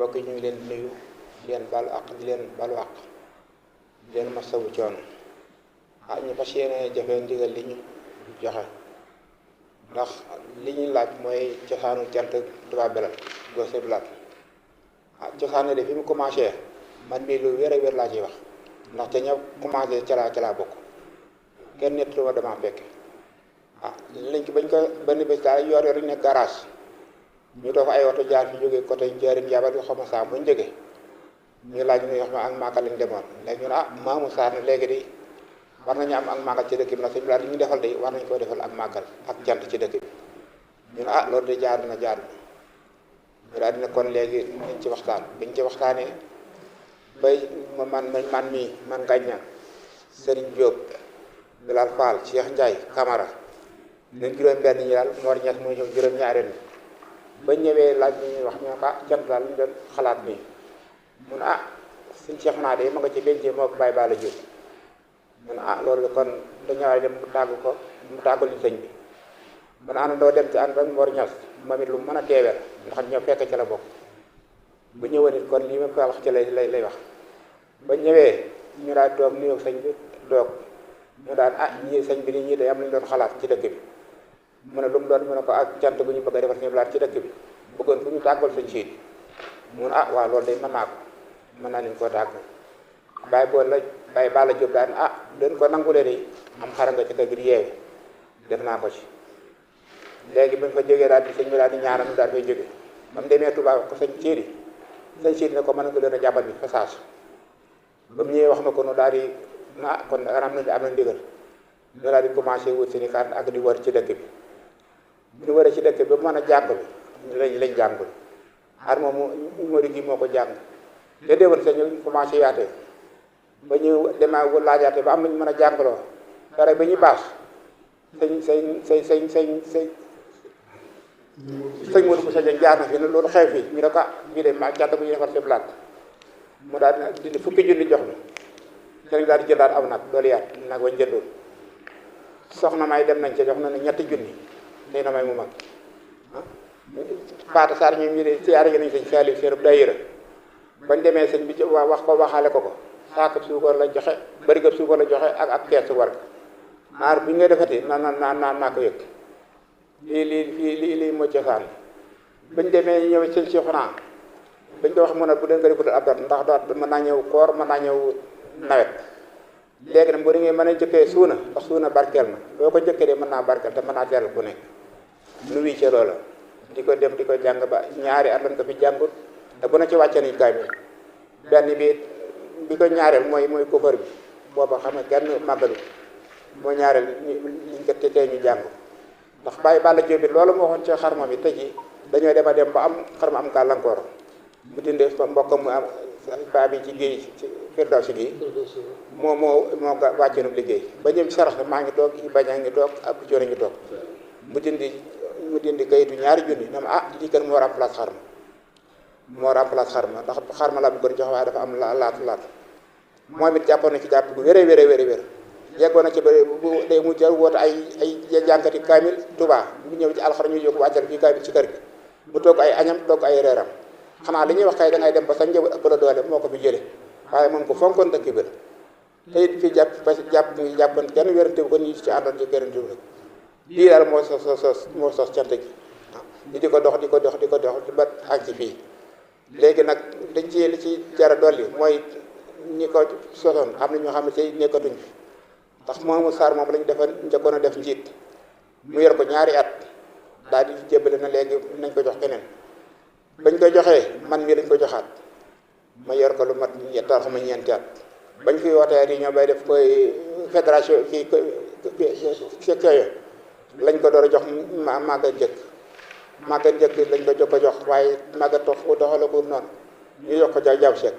mbokk yi ñu ngi leen di nuyu di leen balu àq di leen balu àq di leen masawu coono ñu fas yéene jëfee ndigal li ñu joxe ndax li ñuy laaj mooy cosaanu cant Touba Belel Gauche Blaat cosaan de fi mu commencé man mii lu wér a wér laa ciy wax ndax ca ña commencé ca laa bokk kenn nett lu ma dama fekke lañ ko bañ ko benn bés daal yor ñu ne garage ñu doo fa ay oto jaar fi jógee côté Njaaréem Yabal bi xaw ma saa buñ jógee ñu laaj ñu wax ma ak Màkka lañ demoon léegi ñu ne Maamu Sarr ne léegi de war nañu am ak màggal ci dëkk bi ndax sëñ bi daal li ñu defal de war nañu koo defal ak màggal ak cant ci dëkk bi ñu ne loolu de jaar na ñu daal dina kon léegi nañ ci waxtaan biñ ci waxtaanee bay man Gagna Serigne Diop Bilal Fall Cheikh Ndiaye Camara leen juróom-benn ñi daal Mor Ñas mooy ñëw juróom-ñaareel ni ba ñëwee laaj bi ñuy wax ñu ko cant daal ñu doon xalaat nii mun suñ Cheikh naa de ma nga ci benn moo ko bàyyi Bala Diop mun loolu kon dañu war a dem mu tàggal ñu sëñ bi man àndandoo dem ci ànd ak Mor Ñas moom it lu mën a teewee la ndax ñoo fekk ci la bokk bu ñëwoon it kon lii ma ko wax ci lay wax ba ñëwee ñu daal toog nuyoo sëñ bi doog ñu daan ñii sëñ bi ni ñii day am lañu doon xalaat ci dëkk bi mu ne lu mu doon mu ne ko ak cant bu ñu bëgg a defar suñu blaat ci dëkk bi bëggoon fu ñu tàggal sëñ siit mu ne waaw loolu day mën naa leen koo tàggal bàyyi Bala Diop daan leen ko nangulee de am xara nga ci kër gi di yeewe def naa ko ci léegi bu ñu fa jógee daal di sëñ bi daal di ñaanal mu daal fay jóge ba mu demee Touba ko sëñ siit ne ko mën nga leen a jàppal bi fa saas ba mu ñëwee wax na ko nu daal di kon am na ndigal ñu daal di commencé wut seeni carte ak di wër ci dëkk bi bu ñu wëree ci dëkk bi ba mën a jàng bi lañ jàngul xar moom mari gi moo ko jàng te déwén sa ñu commencé yaate ba ñu demee laajaate ba am nañu mën a jàngaloo dara ba ñu baas sëñ Modou Moussa Dieng jaar na fi ne loolu xew fi ñu ne ko bii de ma cant bu ñu defar si blaat mu daal di fukki junni jox mi sëriñ daal di jëndaat aw nag doolu yaat nag wañ jëndoon soxna may dem nañ ca jox na ne ñetti junni tey na may mu mag Paata Sarr ñoom ñu de siyaare nañ sëñ Saliou seenub daayira bañ demee sëñ bi wax ko waxaale ko saako suukar la joxe barigo suukar la joxe ak keesu war naar bi nga defati naa ko yëg lii moo cosaan bañ demee ñëw sëñ Cheikhouna bañ ko wax mu ne bu leen ko defutal ab dat ndax daat mën naa ñëw koor mën naa ñëw nawet léegi nag bu ngeen mën a jëkkee suuna ndax suuna barkeel na boo ko jëkkee de mën naa barkeel te mën naa teel ku nekk nu wii ci loola di ko dem di ko jàng ba ñaari at lañ ko fi jàngut te bu na ci wàcce nañ kaamil benn bi ko ñaareel mooy kofar bi booba xam ne kenn màggalu moo ñaareel liñ ko tey ñu jàng ndax bàyyi Balla Diop bi loolu moo waxoon ci xarma bi tey ji dañoo dem a dem ba am xarma am gàllankoor mu dindee fa mbokkam mu am baa bi ci géej ci Firdawsi gi moo wàcce nu liggéey ba ñëw ci sarax maa ngi toog bañaa ngi toog ab joone ngi toog mu dindi kayitu ñaari junni na ma lii kan moo remplace xarma ndax xarma la bëggoon jox waaye dafa am laat moom it jàppoon na ci jàpp gu wéré yeggoon na ci bëri bu day mu jël woote ay jànkati kaamil Touba bu ñëw ci alxar ñu jóg wàccal fii kaamil ci kër gi bu togg ay añam togg ay reeram xanaa li ñuy wax kay da ngay dem ba sa njaboot ëpp la doole moo ko fi jële waaye moom ko fonkoon dëkk bi la te it fii jàppoon kenn wérante bu ko ñi ci àndoon ci wérante bu lii daal moo sos cant gi ñu di ko dox ba àgg ci fii léegi nag dañ ci li ci jara dolli mooy ñi ko sosoon am na ñoo xam ne ci nekkatuñ fi ndax moomu Sarr moom lañu defoon njëkkoon a def njiit mu yor ko ñaari at daal di jébbale na léegi nañ ko jox keneen bañ ko joxee man mii lañ ko joxaat ma yor ko lu mat ñettal xam ñeenti at bañ fi wootee réunion bay def koy fédération kii secteur lañ ko door a jox màggal njëkk lañ ko jox waaye màggal doxala ko noonu ñu jox ko jaw sekk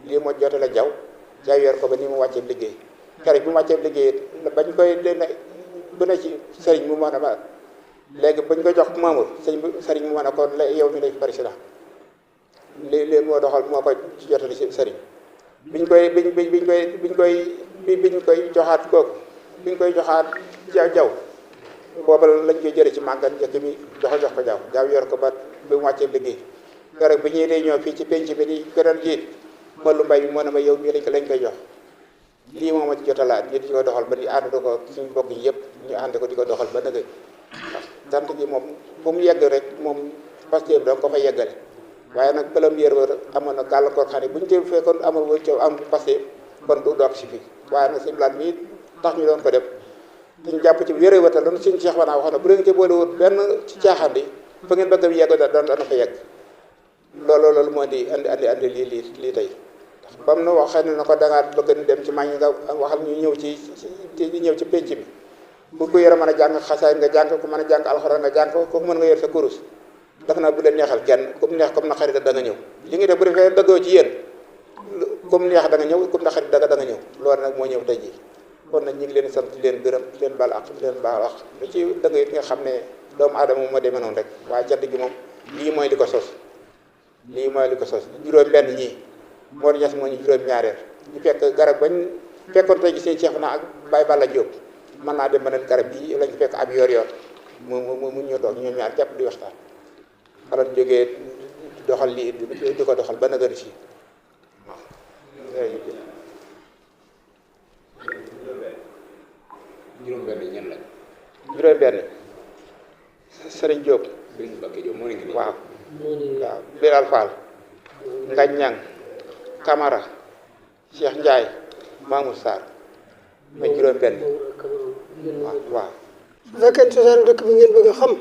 lii moo jote la jaw yor ko ba ni mu wàccee liggéey kere bi mu wàccee liggéey bañ koy bu ne ci sëriñ mu mën a léegi bañ ko jox Mamour sëriñ mu mën a ko yow mi lay président lii moo doxal moo ko ci jotali ci sëriñ biñ koy joxaat kooku biñ koy joxaat jaw booba lañ koy jëlee ci màggal njëkk mi jox ko jaw yor ko ba bi mu wàccee liggéey keroog bi ñuy réunion fii ci penc bi di gënal jiit Fallou Mbaye bi moo ne ma yow mii lañ koy jox lii moo ma ci jotalaat ñu di ko doxal ba ñu ànd ko suñu bokk yi yëpp ñu ànd ko di ko doxal ba nëgëj sant gi moom fu mu yegg rek moom Pastef da nga ko fa yeggale waaye nag première ba amoon na gàllankoor xam ne bu ñu ci fekkoon amul woon coow am Pastef kon du doog si fii waaye nag suñu laat mii tax ñu doon ko def dañu jàpp ci wéré wata loolu suñu Cheikh Fana wax na bu leen ci boole wut benn ci caaxaan yi fa ngeen bëgg a yegg dana fa yegg loolu moo di andi lii tey ndax bam na wax xëy na ko dangaa bëgg ni dem ci mag ñi nga waxal ñu ñëw ci penc bi bu ko yore mën a jàng xasaay nga jàng ko mën a jàng alxuraan nga jàng ko kooku mën nga yor sa kurus daf naa bu leen neexal kenn comme neex comme na xarit da nga ñëw li ngi def bu defee dëggoo ci yéen comme neex da nga ñëw comme na xarit da nga ñëw loolu nag moo ñëw tey jii kon nag ñu ngi leen sant di leen gërëm di leen baal ak di leen baal wax lu ci dëgg it nga xam ne doomu aadama moom moo demee noonu rek waaye jant gi moom lii mooy li ko sos juróom benn ñii moo di ñes moo ñu juróom ñaareel ñu fekk garab bañ fekkoon tey gi seen Cheikh na ak Baye Balla Diop mën naa dem beneen garab bii lañ fekk ab yor mu ñu toog ñoom ñaar képp di waxtaan xalaat jógee doxal lii di ko doxal ba nëgëri si waaw juróom benn ñan lañ juróom benn Sëriñ Diop Sëriñ Mbacké Diop moo nekk nii waaw Bilal Fall Ngañ Ñang Camara Cheikh Ndiaye Mamour Sarr ba juróom benn waaw su fekkee cosaanu dëkk bi ngeen bëgg a xam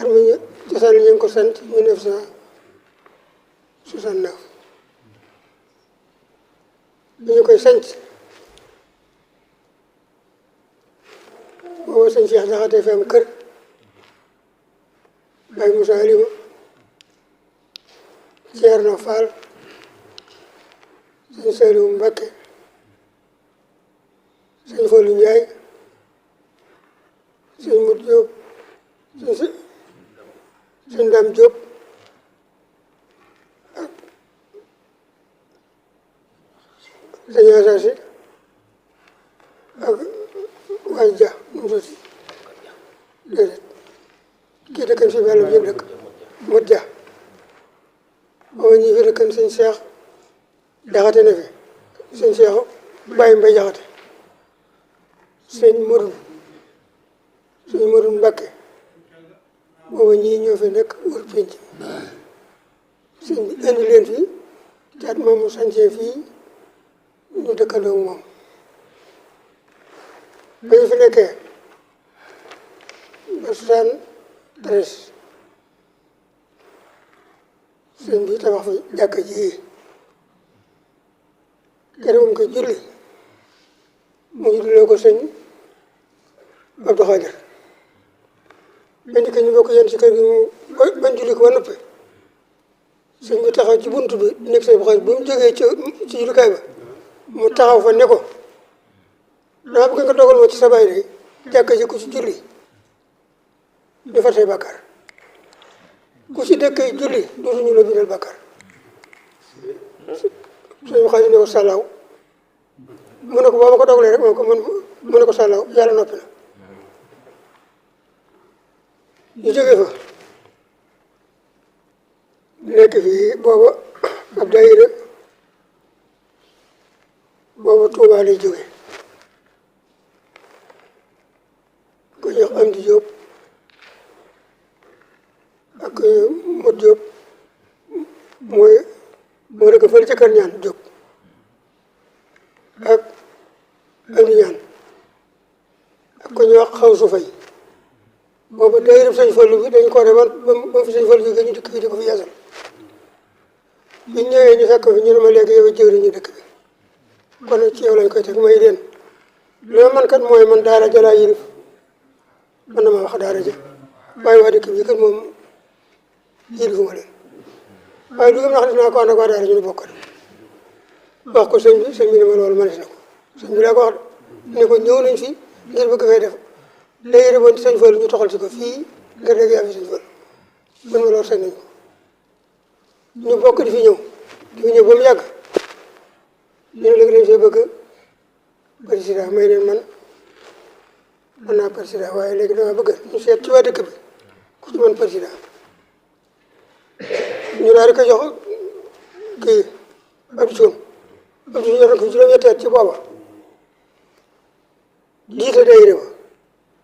at mi cosaan li ñu ngi ko sant 1969 bi ñu koy sant booba sëñ Cheikh Jaxate fi am kër Baye Moussa Alima Thierno Fall sëñ Saliou Mbacké sëñ Fallou Ndiaye sëñ Mout Diop sëñ Dame Diop ak sëñ Asasi ak waay Dia nu mu tuuti déedéet kii dëkkan fi wàllu yëpp dëkk Mout Dia booba ñi fi dëkkan sëñ Cheikh Jaxate ne fi sëñ Cheikh Baye Mbaye Jaxate sëñ Modou Mbacké booba ñii ñoo fi nekk wër pénc sëñ bi indi leen fii caat moom mu sañcee fii ñu dëkkandoo moom ba ñu fi nekkee ba 73 sëñ bi tabax fi jàkka ji kenn moom koy julli mu julloo ko sëñ Abdou Khadir bañ di ko ñu bokk yéen ci kër gi bañ julli ko ba noppi sëñ bi taxaw ci buntu bi nekk sëñ Abdou Khadir bu mu jógee ci jullukaay ba mu taxaw fa ne ko dama bëgg nga dogal ma ci sa baay de jàkka ji ku ci julli du far say bàkkaar ku ci dëkkee julli dootuñu la bindal bàkkaar sëñ Abdou Khadir ne ko sàllaaw mu ne ko boo ma ko dogalee rek mu ne ko sàllaaw yàlla noppi na ñu jógee fa nekk fii booba ab daayira booba Tuubaa lay jóge ku ñuy wax Amdi Diop ak Mot Diop moo dëkk fële ca Kër Ñaan Diop ak Amdi Ñaan ak ku ñuy wax Xaw su Fay boobu daayira sëñ Fallu bi dañ ko demoon ba fi sëñ Fallu jógee ñu dëkk bi di ko fi yeesal biñ ñëwee ñu fekk fi ñu ne ma léegi yow jëwriñu dëkk bi kon nag ci yow lañ koy teg may leen li ma man kat mooy man daara ja laa yilif man na ma wax daara ja waaye waa dëkk bi kat moom yilifuma leen waaye du ndax dinaa ko ànd ak waa daara ñu ne bokk wax ko sëñ bi ne ma loolu mënees na ko sëñ bi laa ko wax ne ko ñëw nañ fi ngir bëgg fay def léegi rek sëñ Fallu ñu toxal si ko fii nga dégg yaa fi sëñ Fallu man ma loolu sañ nañ ko ñu bokk di fi ñëw ba mu yàgg ñu ne léegi dañ see bëgg président may leen man naa président waaye léegi dama bëgg ñu seet ci waa dëkk bi ku ci mën président ñu daal di ko jox kii Abdou Thioune Abdou Thioune yor na ko juróom-ñetti at ci booba jiite daayira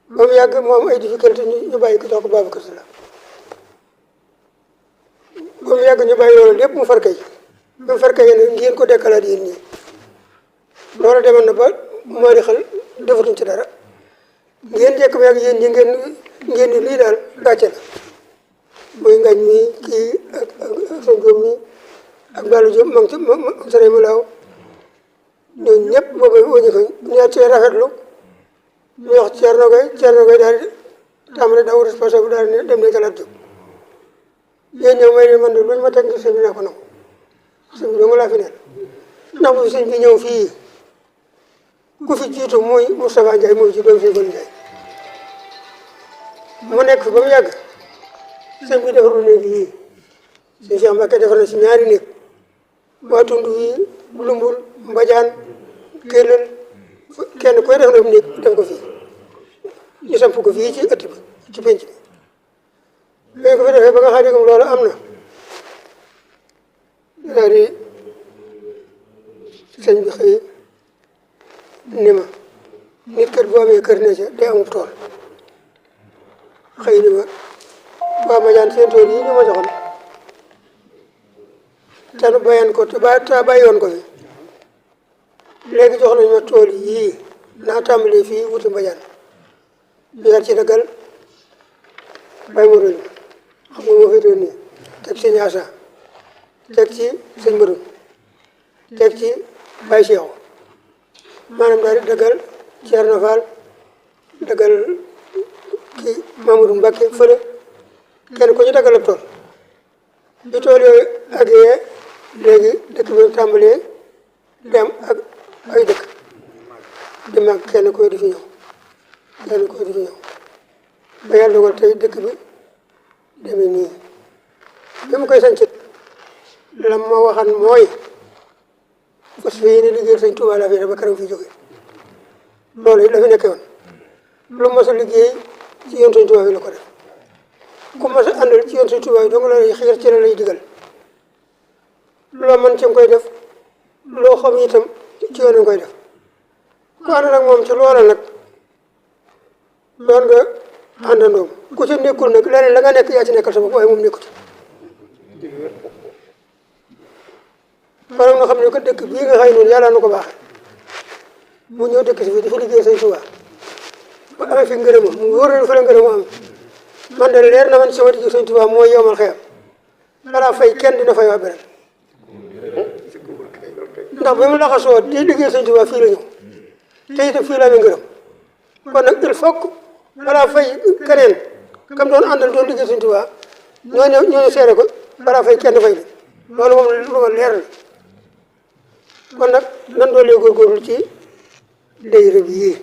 ba mu yàgg mu am ay difficulté ñu bàyyi ko jox ko Babacar Sylla ba mu yàgg ñu bàyyi loolu lépp mu farkay ba mu farkay yéen ngeen ko dekkalaat yéen ñii loolu demoon na ba moo di xel defatuñ ci dara ngeen jekk ba yàgg yéen ñi ngeen ni lii daal gàcce la muy ngañ mi kii ak sëñ Diop mi ak Ballou Diop ma ngi ci ma sëriñ mu laaw ñooñu ñëpp boobu wëññi ko ñaar cee rafetlu ñu wax Thierno Gueye daal di tàmbali daw responsable daal ne dem nañ ko laaj jóg yéen ñëw may ne man de luñ ma teg ngir sëñ bi naa ko nangu sëñ bi dong laa fi nekk ndax bu sëñ bi ñëw fii ku fi jiitu muy Moustapha Ndiaye mooy ci doomu sëñ Fallou Ndiaye mu nekk fi ba mu yàgg sëñ bi defarul néeg yii sëñ Cheikh Mbacke defar na si ñaari néeg waa tund yi lumbul mbajaan kéelal kenn koy def na néeg def ko fii ñu samp ko fii ci ëtt bi ci penc bi léegi ko fi defee ba nga xam ne comme loolu am na daal di sëñ bi xëy ni ma nit kat boo amee kër ne ca day amub tool xëy ni ma waa Madiane seen tool yi ñu ma joxoon te nu bayan ko te bàyyi woon ko fi léegi jox nañu ma tool yii naa tàmbalee fii wuti Madiane ñu daal ci daggal bay ma roñ xam nga moo fi doon nii teg ci ñaasa teg ci sëñ Mbadou teg ci Baye Cheikh maanaam daal di daggal Thierno Fall daggal kii Mamadou Mbacke fële kenn ku ñu daggal ab tool bi tool yooyu ak yee léegi dëkk bi tàmbalee dem ak ay dëkk di mag kenn koy di fi ñëw ba yàlla dogal tey dëkk bi demee nii bi mu koy sancit la ma waxan mooy fas fi yéene liggéeyal sëñ Tuubaa laa fi ba keroog fi jóge loolu it la fi nekkee woon lu mos a liggéey ci yoon sëñ Tuubaa bi la ko def ku mos a àndal ci yoon sëñ Tuubaa yi dong la lay xiir ci la lay digal loo mën ci nga koy def loo xam itam ci yoon nga koy def ku ànd nag moom ci loola nag doon nga àndandoom ku ci nekkul nag leneen la nga nekk yaa ci nekkal sa bopp waaye moom nekku ci maanaam nga xam ne ko dëkk bii nga xëy noonu yàlla na ko baaxee mu ñëw dëkk si fii dafa liggéey sëñ Tuubaa ba amee fi ngërëmam mu wóor na fa la ngërëmu am man de leer na man sama digg sëñ Tuubaa mooy yomal xeyam balaa fay kenn dina fay waa beneen ndax bi mu laxasoo di liggéey sëñ Tuubaa fii la ñëw te itam fii la amee ngërëm kon nag il faut que balaa fay keneen kam doon àndal doon liggéey sëñ Tuubaa ñooñu seere ko balaa fay kenn fay li loolu moom lu ma leer la kon nag nan doolee góorgóorlu ci daayira bi yii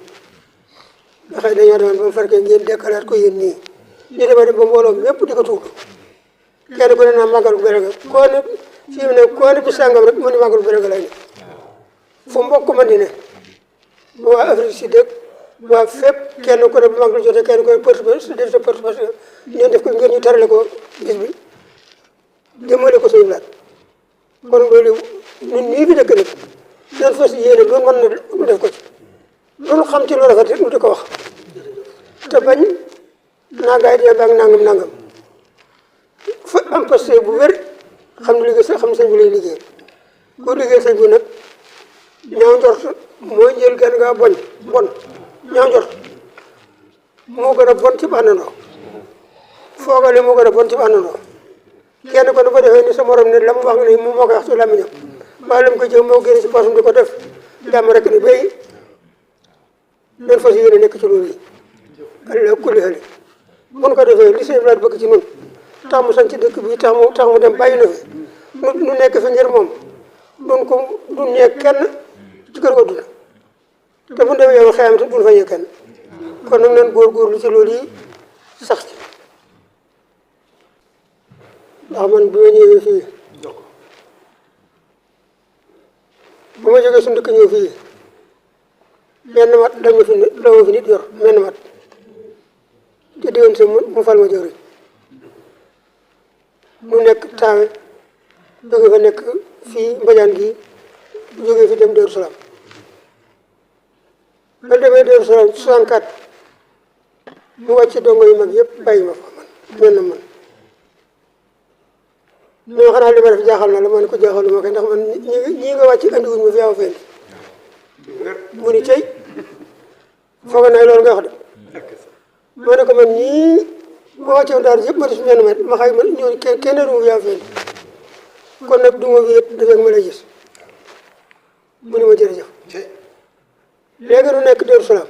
nga xëy dañoo demoon ba mu farkee ngeen dekkalaat ko yéen nii ñu dema dem ba mbooloo mépp di ko tuub kenn ku ne naa màggal bu berega koo ne fii mu ne koo ne bis sàngam rek mu ne màggal bu berega lay ne fu mbokk man di ne ba waa Afrique si dëkk waa fépp kenn ku ne bu màggal jotee kenn ku ne def sa porte parce que ñeen def ko ngir ñu tarale ko bis bi jëmale ko suñu laat kon loolu ñun ñii fi dëkk nag nan fas yéene loolu mën na mu def ko ci loolu xam ci lu rafet rek mu di ko wax te bañ naa gaay di ak nangam fa am passé bu wér xam ne liggéey xam sëñ bu lay liggéey bu liggéey sëñ bu nag ñaaw njort mooy jël genn ngaa bon ñaaw njort moo gën a bon ci àndandoo foogale moo gën a bon ci àndandoo kenn ko du ko defee ni sa morom ne la mu wax nga ne moom moo koy wax ci làmmiñam maa lam ko jëw moo génne si poosam di ko def jàmm rek ni béy leen fas yéene nekk ci loolu yi alla kulli hali mun ko defee li sëñ Blaat bëgg ci nun tax mu sañ ci dëkk bi tax mu dem bàyyi na fi nu nekk fi ngir moom dun ñee kenn ci kër ko duna te bu demee yow xeyam te dun fa ñee kenn kon nag leen góorgóorlu ci loolu yi sax ci ndax man bi ma ñëwee fii bu ma jógee suñu dëkk ñëw fii menn mat dama fi nit yor menn mat te diggante mu fal ma jëriñ mu nekk taawe jóge fa nekk fii Mbadiane gi jóge fi dem Darou Salaam ba demee Darou Salaam 64 mu wàcc dongo yu mag yëpp bàyyi ma fa man mel na man ñoo xanaa li ma def jaaxal na la ma ne ko jaaxaluma kay ndax man ñii nga wàcc andi wuñ ma fi yaa fendi mu ni cey foog naa loolu nga wax de ma ne ko man ñii ma wàcce woon daal yëpp ma def menn ma xay ma ñooñu kenn du ma fi yaa fendi kon nag du ma fi yëpp dafek ma lay gis mu ni ma jërëjëf léegi nu nekk Darou Salaam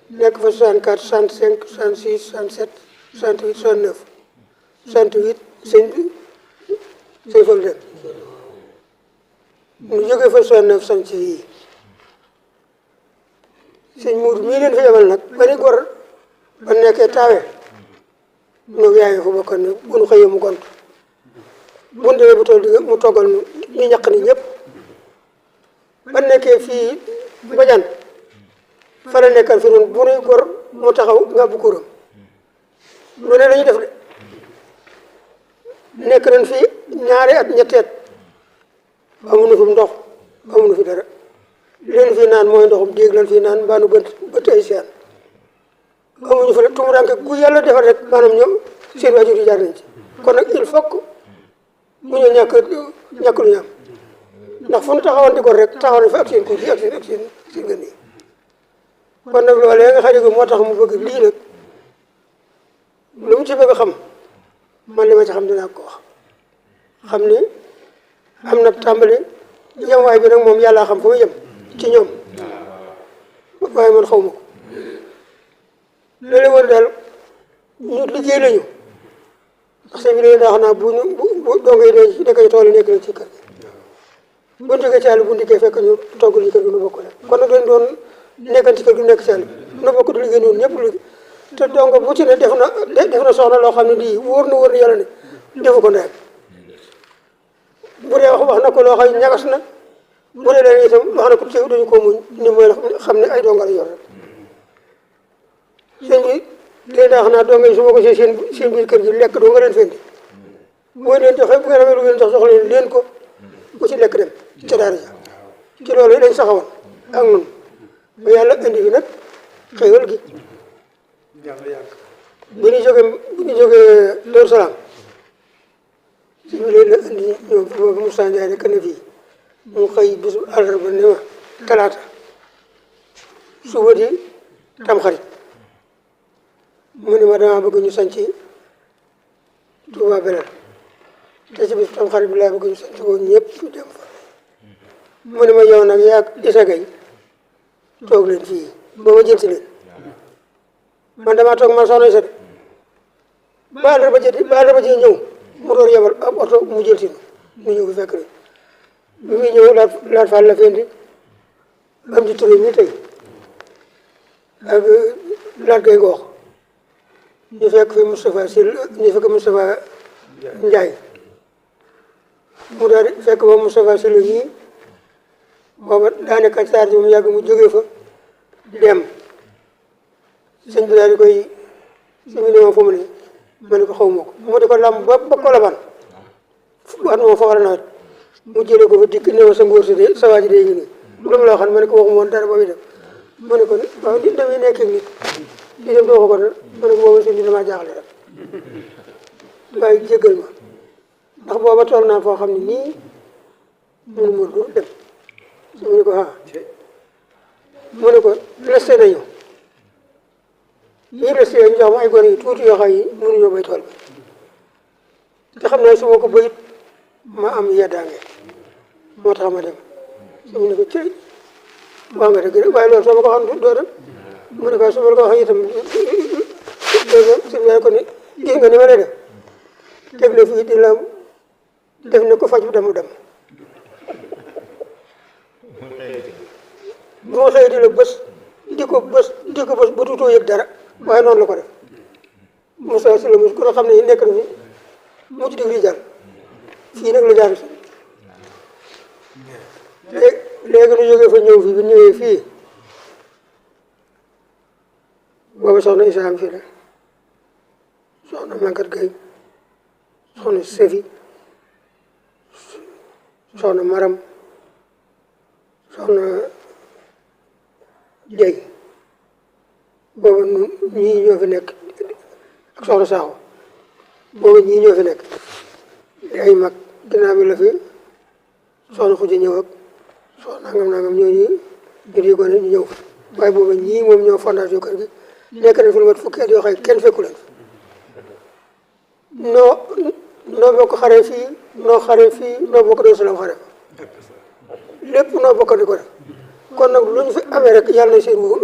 nekk fa 64 65 66 67 68 69 68 sëñ Fallu dem ñu jógee fa 69 sant fii sëñ Muudu mii leen fi yebal nag ba ni gor ba nekkee taawee ñoo yaay fa bokkoon ne bu nu xëyee mu gont bu ñu demee bu toll di mu toggal ñu ñaq ni ñëpp ba nekkee fii Mbadiane fa la nekkal fi noonu bu nuy gor mu taxaw nga bu kuram lu ne la ñuy def de nekk nañ fi ñaari at ñetti at amuñu fi ndox amuñu fi dara leen fi naan mooy ndoxum déeg lan fi naan mbaa nu bët ay seen amuñu fa tumuranke ku yàlla defal rek maanaam ñoom seen waajur yi jaar nañ ci kon nag il faut que mu ñu ñàkk lu ñu am ndax fu nu taxawoon di gor rek taxaw nañ fa ak seen kuur yi ak seen gën yi kon nag loolee nga xam ne moo tax mu bëgg lii nag lu mu ci bëgg a xam man li ma ci xam dinaa ko wax xam ni am na tàmbali yemwaay bi nag moom yàllaa xam fu mu yem ci ñoom waaye man xaw ma ko loolu war daal ñu liggéey lañu ndax sëñ bi leen daa xam naa bu dongo yi dee ci dëkk yi tool yi nekk na ci kër gi bu ñu jógee ci àll bu ndikkee fekk ñu togg li kër gi nu bokk rek kon nag dañ doon nekkan ci kër gi nekk ci àll bi nu bokk du liggéey noonu ñëpp liggéey te dongo bu ci ne def na soxna loo xam ne lii wóor na yàlla ne defu ko ndeyam bu dee wax na ko loo xam ne ñagas na bu dee leen itam wax na ko ci dañu ko muñ ni mooy xam ne ay donga la yor rek sëñ bi léegi daa xam naa donga yi su ma ko see seen biir kër gi lekk doo nga leen fendi boo leen joxe bu ngeen amee lu ngeen jox soxla leen ko bu ci lekk dem ca daara ja ci loolu yi dañ saxawoon ak nun ba yàlla indi fi nag xéewal gi bu ñu jógee Darou Salaam si bi leen la indi ñoom boobu Moussa Ndiaye rek ne fii mu xëy bisu àllarba ne ma talaata suba di tamxarit mu ne ma dama bëgg ñu sanc Touba Belel te ci bisu tamxarit bi laa bëgg ñu sanc boobu ñëpp dem fa mu ne ma yow nag yaa Issa Gueye toog leen fii ba ma jël si leen man damaa toog man soxna Issa de ba àllarba ji ñëw mu door yebal ab oto mu jël si mu ñëw fi fekk ni bi muy ñëw laat fall la fendi am di turé mi tey ak laat gay ngoox ñu fekk fi Moustapha Sil ñu fekk Moustapha Ndiaye mu daal di fekk ba Moustapha Sil ñii booba daanaka saar ji mu yàgg mu jógee fa dem sëñ bi daal di koy sëñ bi ne ma fu mu ne ma ne ko xaw ma ko mu di ko làmb ba Kolobaan at moom fa war a nawet mu jëlee ko fa dikk ne ma sa ngóor si de sa waa ji de ngi nii lu mu la waxoon ma ne ko waxuma woon dara boobu dem ma ne ko waaw nit damay nekk ak nit di dem doo ko dara ma ne ko boobu sëñ bi damaa jaaxle rek waaye jéggal ma ndax booba toll naa foo xam ne nii mënu ma du dem mu ne ko mu ne ko resté nañu yi resté ñu jox ma ay gone yi tuuti yoo xam yi mënuñoo bay tool bi te xam naa su ma ko bayit ma am yeddaange moo tax ma dem mu ne ko cëy waa nga dëgg waaye loolu soo ma ko xam doo dem mu ne ko su ma la ko wax itam ko ni gis nga ni ma lay def teg la fii di la def ne ko faj bu dem dem bu ma xëyee di la bës di ko bës ba tuutoo yëg dara waaye noonu la ko def Moussa si la mos ku ne xam ne nekk na fi mu ci digri jàll fii nag la jaar si léegi nu jógee fa ñëw fii bi ñëwee fii booba soxna Issa am fii la soxna Maguette Gueye soxna Sefi soxna Maram soxna Jey booba ñii ñoo fi nekk ak soxna Saaxo booba ñii ñoo fi nekk ay mag ginnaaw bi la fi soxna Xuja ñëw ak soxna nangam ñooñu ñu gone ñu ñëw waaye booba ñii moom ñoo fondation kër gi nekk nañ fi lu mat fukki at yoo xam ne kenn fekku leen noo bokk xare fii noo xare fii noo bokk doo salaam xare lépp noo bokk di ko def kon nag lu ñu fi amee rek yàlla na seen nguur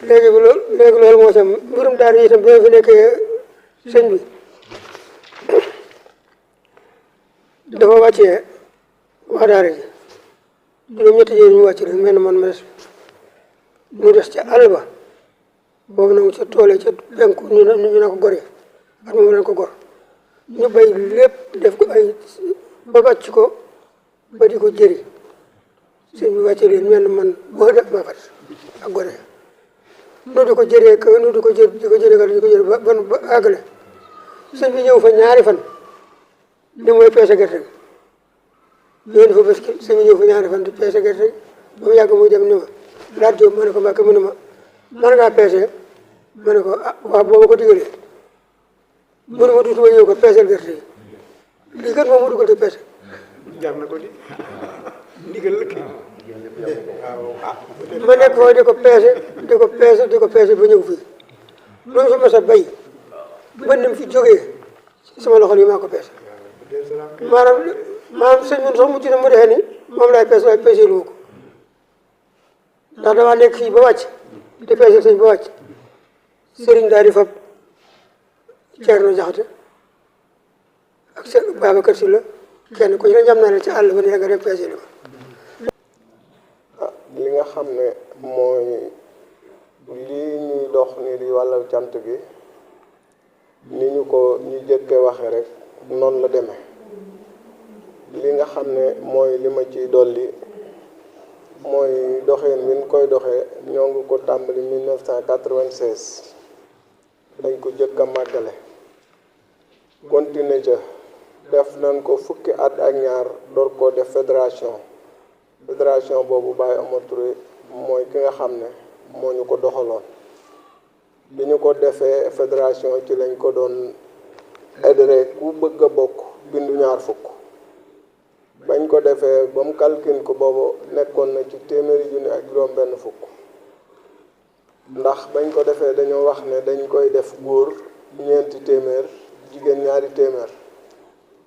léegi loolu moo tam mbirum daara yi itam bi fi nekkee sëñ bi dafa wàccee waa daara ji juróom-ñetti jigéen ñu wàcc rek mel na man ma des ñu des ca àll ba boobu nag ca toole ca penku ñu ne ko gore at moom nañ ko gor ñu bay lépp def ko ay ba wàcc ko ba di ko jëri sëñ bi wàcce leen mel na man boo def ma fat ak gore nu di ko jëree ka nu di ko jëri ba àggale sëñ bi ñëw fa ñaari fan li mooy peese gerte gi ñëw di fa bés sëñ bi ñëw fa ñaari fan di peese gerte gi ba mu yàgg muy dem ni ma laaj Jóob ma ne ko Mbàkke mu ne ma man ngaa peese ma ne ko ah waaw booba ko digalee mu ne ma duutuma ñëw ko peeseel gerte yi lii kat moom mu dugal te peese jar na ko di ndigal la kii ma nekk foofu di ko peese ba ñëw fii loolu fi mas a bay ba ni mu fi jógee sama loxo yi maa ko peese maanaam sëñ bi sax mujj na mu defee ni moom laay peese waaye peese lu ma ko ndax damaa nekk fii ba wàcc di peese sëñ ba wàcc sëriñ daal di fab Ceerno Jaxate ak seen Babacar Si la kenn ku ci ne jam naa ne ci àll ba ne nga dem peese li ma li nga xam ne mooy lii ñuy dox ni di wàllu cant gi ni ñu ko ñu jëkke waxe rek noonu la demee li nga xam ne mooy li ma ciy dolli mooy doxeen wi ñu koy doxee ñoo ngi ko tàmbali 1996 dañ ko jëkk a màggale continuer ca def nañ ko fukki at ak ñaar door koo def fédération boobu Baye Omar Touré mooy ki nga xam ne moo ñu ko doxaloon bi ñu ko defee fédération ci lañ ko doon adhéré ku bëgg a bokk bindu ñaar fukk bañ ko defee ba mu calcule ko boobu nekkoon na ci téeméeri junni ak juróom benn fukk ndax bañ ko defee dañoo wax ne dañ koy def góor ñeenti téeméer jigéen ñaari téeméer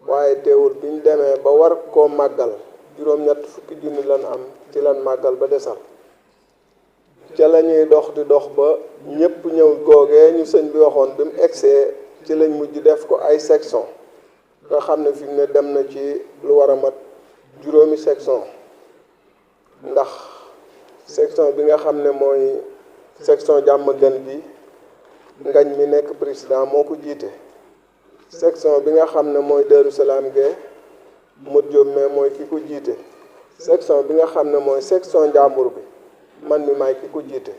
waaye teewul biñ demee ba war koo màggal juróom-ñett fukki junni lan am ci lan màggal ba desal ca la ñuy dox di dox ba ñëpp ñëw googee ñu sëñ bi waxoon bi mu egsee ci lañ mujj def ko ay section nga xam ne fi mu ne dem na ci lu war a mat juróomi section ndax section bi nga xam ne mooy section jàmm gën bi ngañ mi nekk président moo ko jiite section bi nga xam ne mooy Daaru Salaam ge Modou Diop mais mooy ki ko jiite section bi nga xam ne mooy section njàmbur bi man mi maay ki ko jiite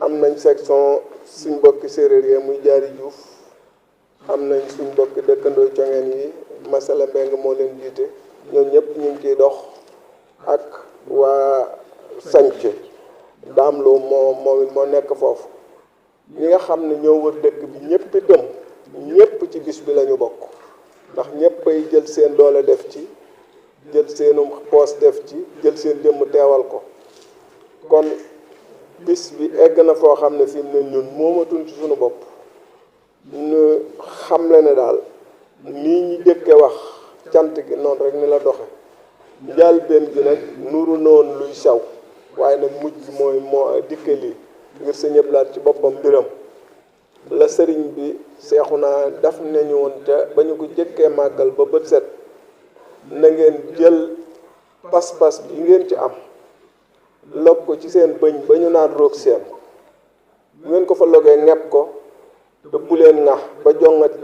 am nañ section suñ mbokki séeréer yi muy jaari Juuf am nañ suñ mbokki dëkkandoo congeen yi Masala Mbeng moo leen jiite ñoom ñëpp ñu ngi ciy dox ak waa sanc daam loo moo nekk foofu ñi nga xam ne ñoo wër dëkk bi ñëpp itam ñëpp ci bis bi la ñu bokk ndax ñëpp ay jël seen doole def ci jël seenu poos def ci jël seen jëmm teewal ko kon bis bi egg na foo xam ne fi mu ne ñun moomatuñ ci suñu bopp ñu xam le ne daal nii ñi jëkke wax cant gi noonu rek ni la doxe njaal benn gi nag nuru noonu luy saw waaye nag mujj gi moo dikke lii ngir sa ñëpp laat ci boppam mbiram la sëriñ bi seexu naa daf nañu woon te ba ñu ko jëkkee màggal ba bët set na ngeen jël pas-pas bi ngeen ci am log ko ci seen bëñ ba ñu naan roog seen bu ngeen ko fa logee ñepp ko te bu leen ŋax ba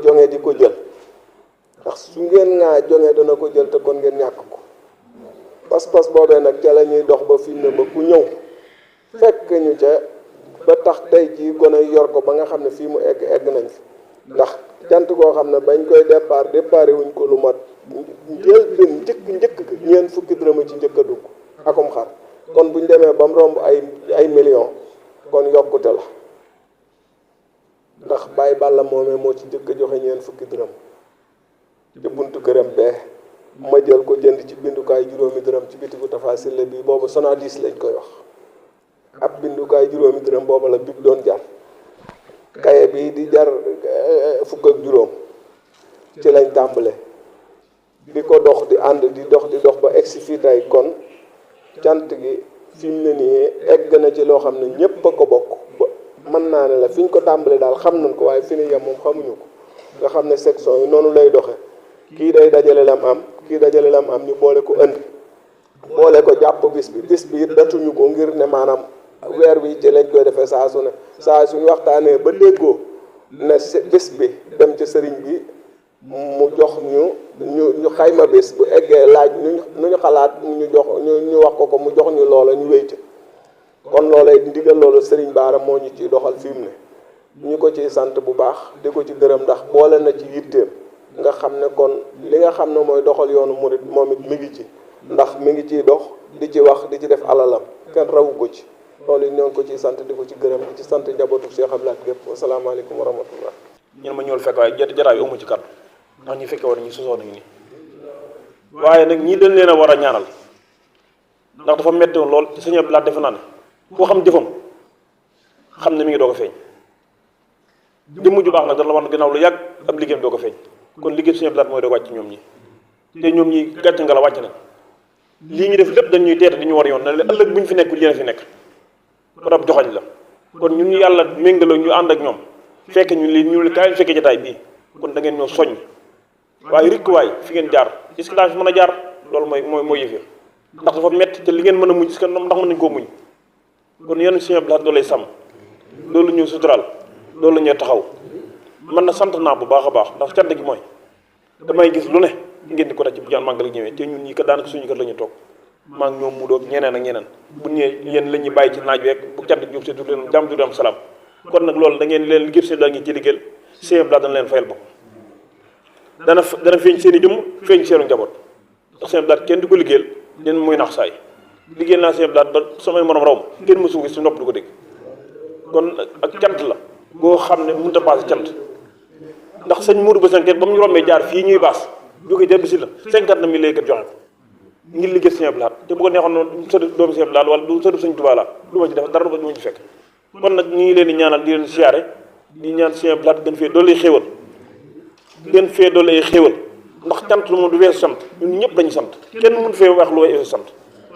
jonge di ko jël ndax su ngeen ŋaa jonge dana ko jël te kon ngeen ñàkk ko pas-pas boobee nag ca la ñuy dox ba fi ne ba ku ñëw fekk ñu ca ba tax tey jii gone yor ko ba nga xam ne fii mu egg nañ fi ndax cant koo xam ne bañ koy déparé wuñ ko lu mat njëkk ñeent fukki dërëm ci njëkk a dugg akum xar kon buñ demee ba mu romb ay millions kon yokkute la ndax Baye Balla moomee moo ci njëkk a joxe ñeent fukki dërëm ci buntu këram bee ma jël ko jënd ci bindukaay juróomi dërëm ci bitigu Tafa Sille bi boobu Sonadis lañ koy wax ab bindukaay juróomi dërëm booba la big doon jar kaye bi di jar fukk ak juróom ci lañ tàmbale di ko dox di ànd di dox ba egsi fii tey kon cant gi fi mu ne nii egg na ci loo xam ne ñépp a ko bokk mën naa ne la fi ñu ko tàmbale daal xam nañ ko waaye fi ñu yem moom xamuñu ko nga xam ne section yi noonu lay doxe kii day dajale lam am kii dajale lam am ñu boole ko indi boole ko jàpp bis bi it datuñu ko ngir ne maanaam weer wi ci lañ koy defee saa su ne saa suñu waxtaanee ba déggoo ne bis bi dem ci sëriñ bi mu jox ñu xayma bis bu eggee laaj nu ñu xalaat ñu wax ko mu jox ñu loola ñu wéy ci kon loolee ndigal loolu sëriñ Baara moo ñu ciy doxal fi mu ne ñu ko ciy sant bu baax di ko ci gërëm ndax boole na ci yitteem nga xam ne kon li nga xam ne mooy doxal yoonu murit moom it mi ngi ci ndax mi ngi ciy dox di ci wax di ci def alalam kenn rawu ko ci loolu it ñoo ngi ko ciy sant di ko ci gërëm di ci sant njabootu Cheikh Abdoulaye gépp wasalaamaaleykum wa rahmatullah ñun ma ñëwul fekk waaye jataay bi amu ci kàddu ndax ñu fekkee war ñu sosoo nañu nii waaye nag ñii dañ leen a war a ñaanal ndax dafa metti woon lool ci Sëñ Abdou Lahad defe naa ne koo xam jëfam xam ne mi ngi doog a feeñ jëmm ju baax nag dana la war ginnaaw lu yàgg ab liggéeyam doog a feeñ kon liggéey Sëñ Abdou Lahad mooy doog wàcc ñoom ñi te ñoom ñi gàcc nga la wàcc nañ lii ñu def lépp dañuy teete di ñu war yoon ne leen ëllëg bu ñu fi nekk lii na fi nekk kon ab joxañ la kon ñun ñu yàlla méngale ñu ànd ak ñoom fekk ñu lii ñu kaay fekkee jotaay bii kon da ngeen ñoo soññ waaye rikk waay fi ngeen jaar est-ce que daa fi mën a jaar loolu mooy yëf ndax dafa metti te li ngeen mën a muñ est-ce que ndax mën nañu koo muñ kon yenn Sëñ Abdou Lahad loolu lay sàmm loolu ñu suturaal loolu la ñuy taxaw man na sant naa bu baax a baax ndax cant gi mooy damay gis lu ne ngeen di ko daj ci bu jaan màggal gi ñëwee te ñun ñii kat daanaka suñu kër la ñu toog maa ngi ñoom mu doog ñeneen ak ñeneen bu ñëwee yéen la ñuy bàyyi ci naaj week bu cant gi jub leen jàmm du am salaam kon nag loolu da ngeen leen liggéey Sëñ Abdou Lahad ngi ci liggéeyal Sëñ Abdou Lahad dana leen fayal bopp dana feeñ seen i jëmm feeñ seenu njaboot ndax Sëñ Abdou Lahad kenn di ko liggéeyal leen muy nax saay liggéeyal naa Sëñ Abdou Lahad ba samay morom raw ma kenn mësu gis si nopp du ko dégg kon ak cant la boo xam ne mënut a paase cant ndax sëñ Mourou ba sanket ba mu ñu rombee jaar fii ñuy baas jóge jar bi si la 50 000 lay kat joxe ko ngir liggéey Sëñ Abdou Lahad te bu ko neexoon noonu sëdu doomu Sëñ Abdou Lahad wala du sëdu Sëñ Tuubaa la du ma ci def dara du ma ci fekk kon nag ñu ngi leen di ñaanal di leen siyaare di ñaan Sëñ Abdou Lahad gën fee doole xéewal ndax cant lu moom du weesu sant ñun ñëpp dañu sant kenn mënu fee wax lu weesu sant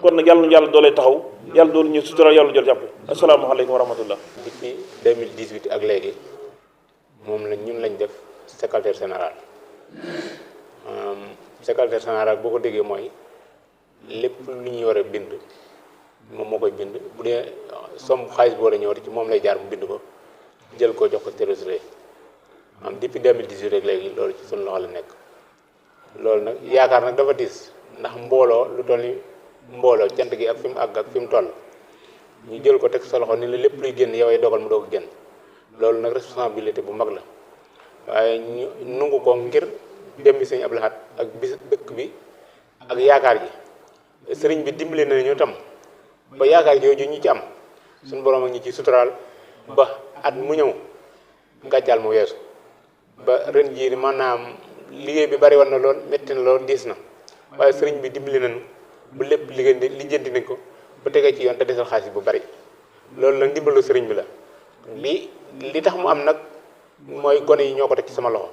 kon nag yàlla nu yàlla doolee taxaw yàlla doolu ñu sutural yàlla jël jàpp asalaamaaleykum wa rahmatullah depuis 2018 ak léegi moom ñun lañ def secrétaire général secrétaire général boo ko déggee mooy lépp lu ñuy war a bind moom moo koy bind bu dee somme xaalis boo la ñëw ci moom lay jaar mu bind ko jël ko jox ko trésorier depuis 2018 rek léegi loolu ci suñu loxo la nekk loolu nag yaakaar nag dafa diis ndax mbooloo lu toll ni mbooloo cant gi ak fi mu àgg ak fi mu toll ñu jël ko teg sa loxo ni la lépp luy génn yow ay dogal mu doog a génn loolu nag responsabilité bu mag la waaye ñu nungu ko ngir dem bi Sëñ Abdou Lahad ak bis dëkk bi ak yaakaar ji sëriñ bi dimbali na ñu tam ba yaakaar jooju ñu ci am suñu borom ak ñi ci suturaal ba at mu ñëw gàccaal mu weesu ba ren jii maanaam liggéey bi bari woon na lool métti na lool diis na waaye sëriñ bi dimbali nañu bu lépp liggéey lijjanti nañ ko ba tegee ci yoon te desal xaalis bu bari loolu nag ndimbalu sëriñ bi la li tax mu am nag mooy gone yi ñoo ko teg ci sama loxo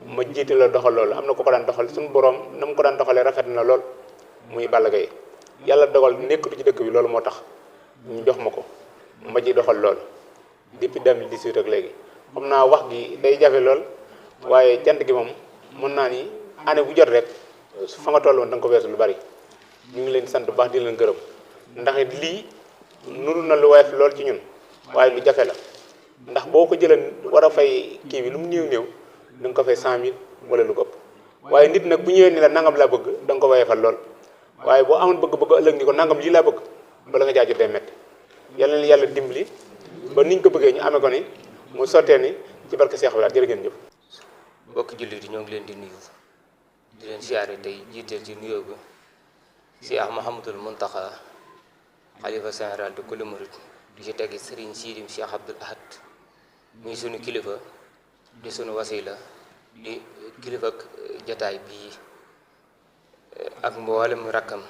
ma jiite la doxal loolu am na ko daan doxal suñu borom na mu ko daan doxalee rafet na lool muy Balla Gaye yàlla dogal nekkatu ci dëkk bi loolu moo tax ñu jox ma ko ma ci doxal loolu depuis 2018 ak léegi xam naa wax gi day jafe lool waaye cant gi moom mën naa ni année bu jot rek fa nga toll woon da nga ko weesu lu bari ñu ngi leen sant bu baax di leen gërëm ndax lii nuru na lu woyof lool ci ñun waaye lu jafe la ndax boo ko jëlee war a fay kii bi lu mu néew da nga ko fay 100 000 wala lu ko ëpp waaye nit nag bu ñëwee ni la nangam laa bëgg da nga ko woyofal lool waaye boo amoon bëgg-bëgg ëllëg ni ko nangam lii laa bëgg bala nga jaa jotee métti yàlla na yàlla dimbali ba niñ ko bëggee ñu amee ko ni mu sottee ni ci barke Cheikh Ibrahima jërë ngeen jëf. mbokki jullit yi ñoo ngi leen di nuyu di leen siyaare tey jiiteel ci nuyoo bi Cheikh Mouhamadoul Mountakha xalifa général de kulli murid di ci teggi Serigne Sidim Cheikh Abdoul Ahad muy sunu kilifa di sunu wasila di kilifa ak jataay bii ak mboolem rakkam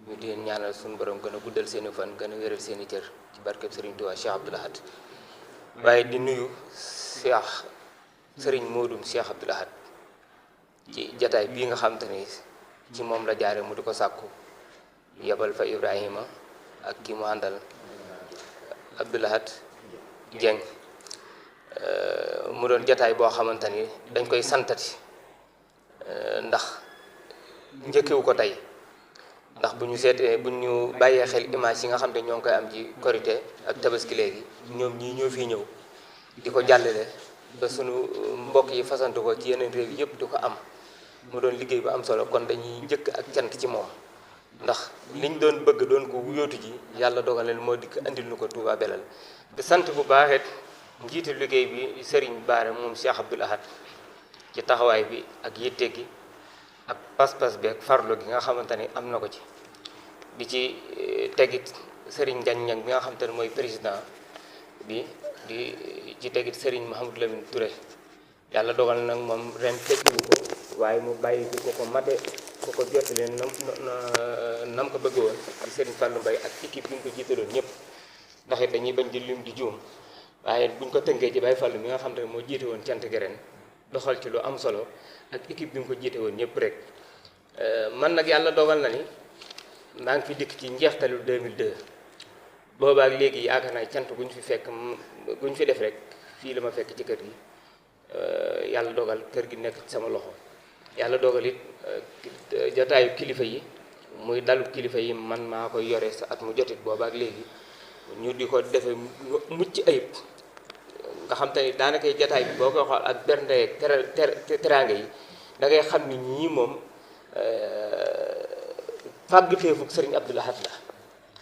ñu di leen ñaanal sunu borom gën a guddal seeni fan gën a wéral seeni cër ci barkeb Serigne Touba Cheikh Abdoul Ahad waaye di nuyu Serigne Modou Cheikh Abdoul Ahad ci jataay bii nga xam te ni ci moom la jaare mu di ko sàkku yebal fa Ibrahima ak ki mu àndal Abdoul Ahad Dieng mu doon jataay boo xamante ni dañ koy santati ndax njëkkewu ko tey ndax bu ñu seetee bu ñu bàyyee xel image yi nga xam ne ñoo ngi koy am ci korité ak tabaski léegi ñoom ñii ñoo fii ñëw di ko jàllale ba sunu mbokk yi fasantu ko ci yeneen réew yëpp di ko am mu doon liggéey bu am solo kon dañuy njëkk ak cant ci moom ndax liñ doon bëgg doon ko wuyootu ji yàlla dogaleel moo dikk andil nu ko Touba Belel di sant bu baaxet njiitu liggéey bi Serigne Baare moom Cheikh Abdoul Ahad ci taxawaay bi ak yitte gi ak pas-pas bi ak farlo gi nga xamante ni am na ko ci di ci tegit Serigne Ngagne bi nga xamante ne mooy président bi di ci tegit Serigne Mahamadou Lamine Touré yàlla dogal nag moom ren fekkiwu ko waaye mu bàyyi ci ko mate ko ko jot leen nam ko bëgg woon di Serigne Fallou Mbaye ak équipe bi ñu ko jiitaloon ñëpp ndax it dañuy bañ di lim di juum waaye buñ ko tënkee ci Baye Fallou mi nga xam te ne moo jiite woon cant gi ren doxal ci lu am solo ak équipe bi nga ko jiite woon ñëpp rek man nag yàlla dogal na ni maa ngi fi dikk ci njeextalu 2002 boobaak léegi yaakaar naa cant guñ fi fekk guñ fi def rek fii la ma fekk ci kër gi yàlla dogal kër gi nekk ci sama loxo yàlla dogal it jotaayu kilifa yi muy dalu kilifa yi man maa koy yore sa at mu jotit boobaak léegi ñu di ko defe mucc ayib nga xam te ni daanaka jataay bi boo koy xool ak bernde teraanga yi da ngay xam ni ñii moom fàgg feefuk Serigne Abdoul Ahad la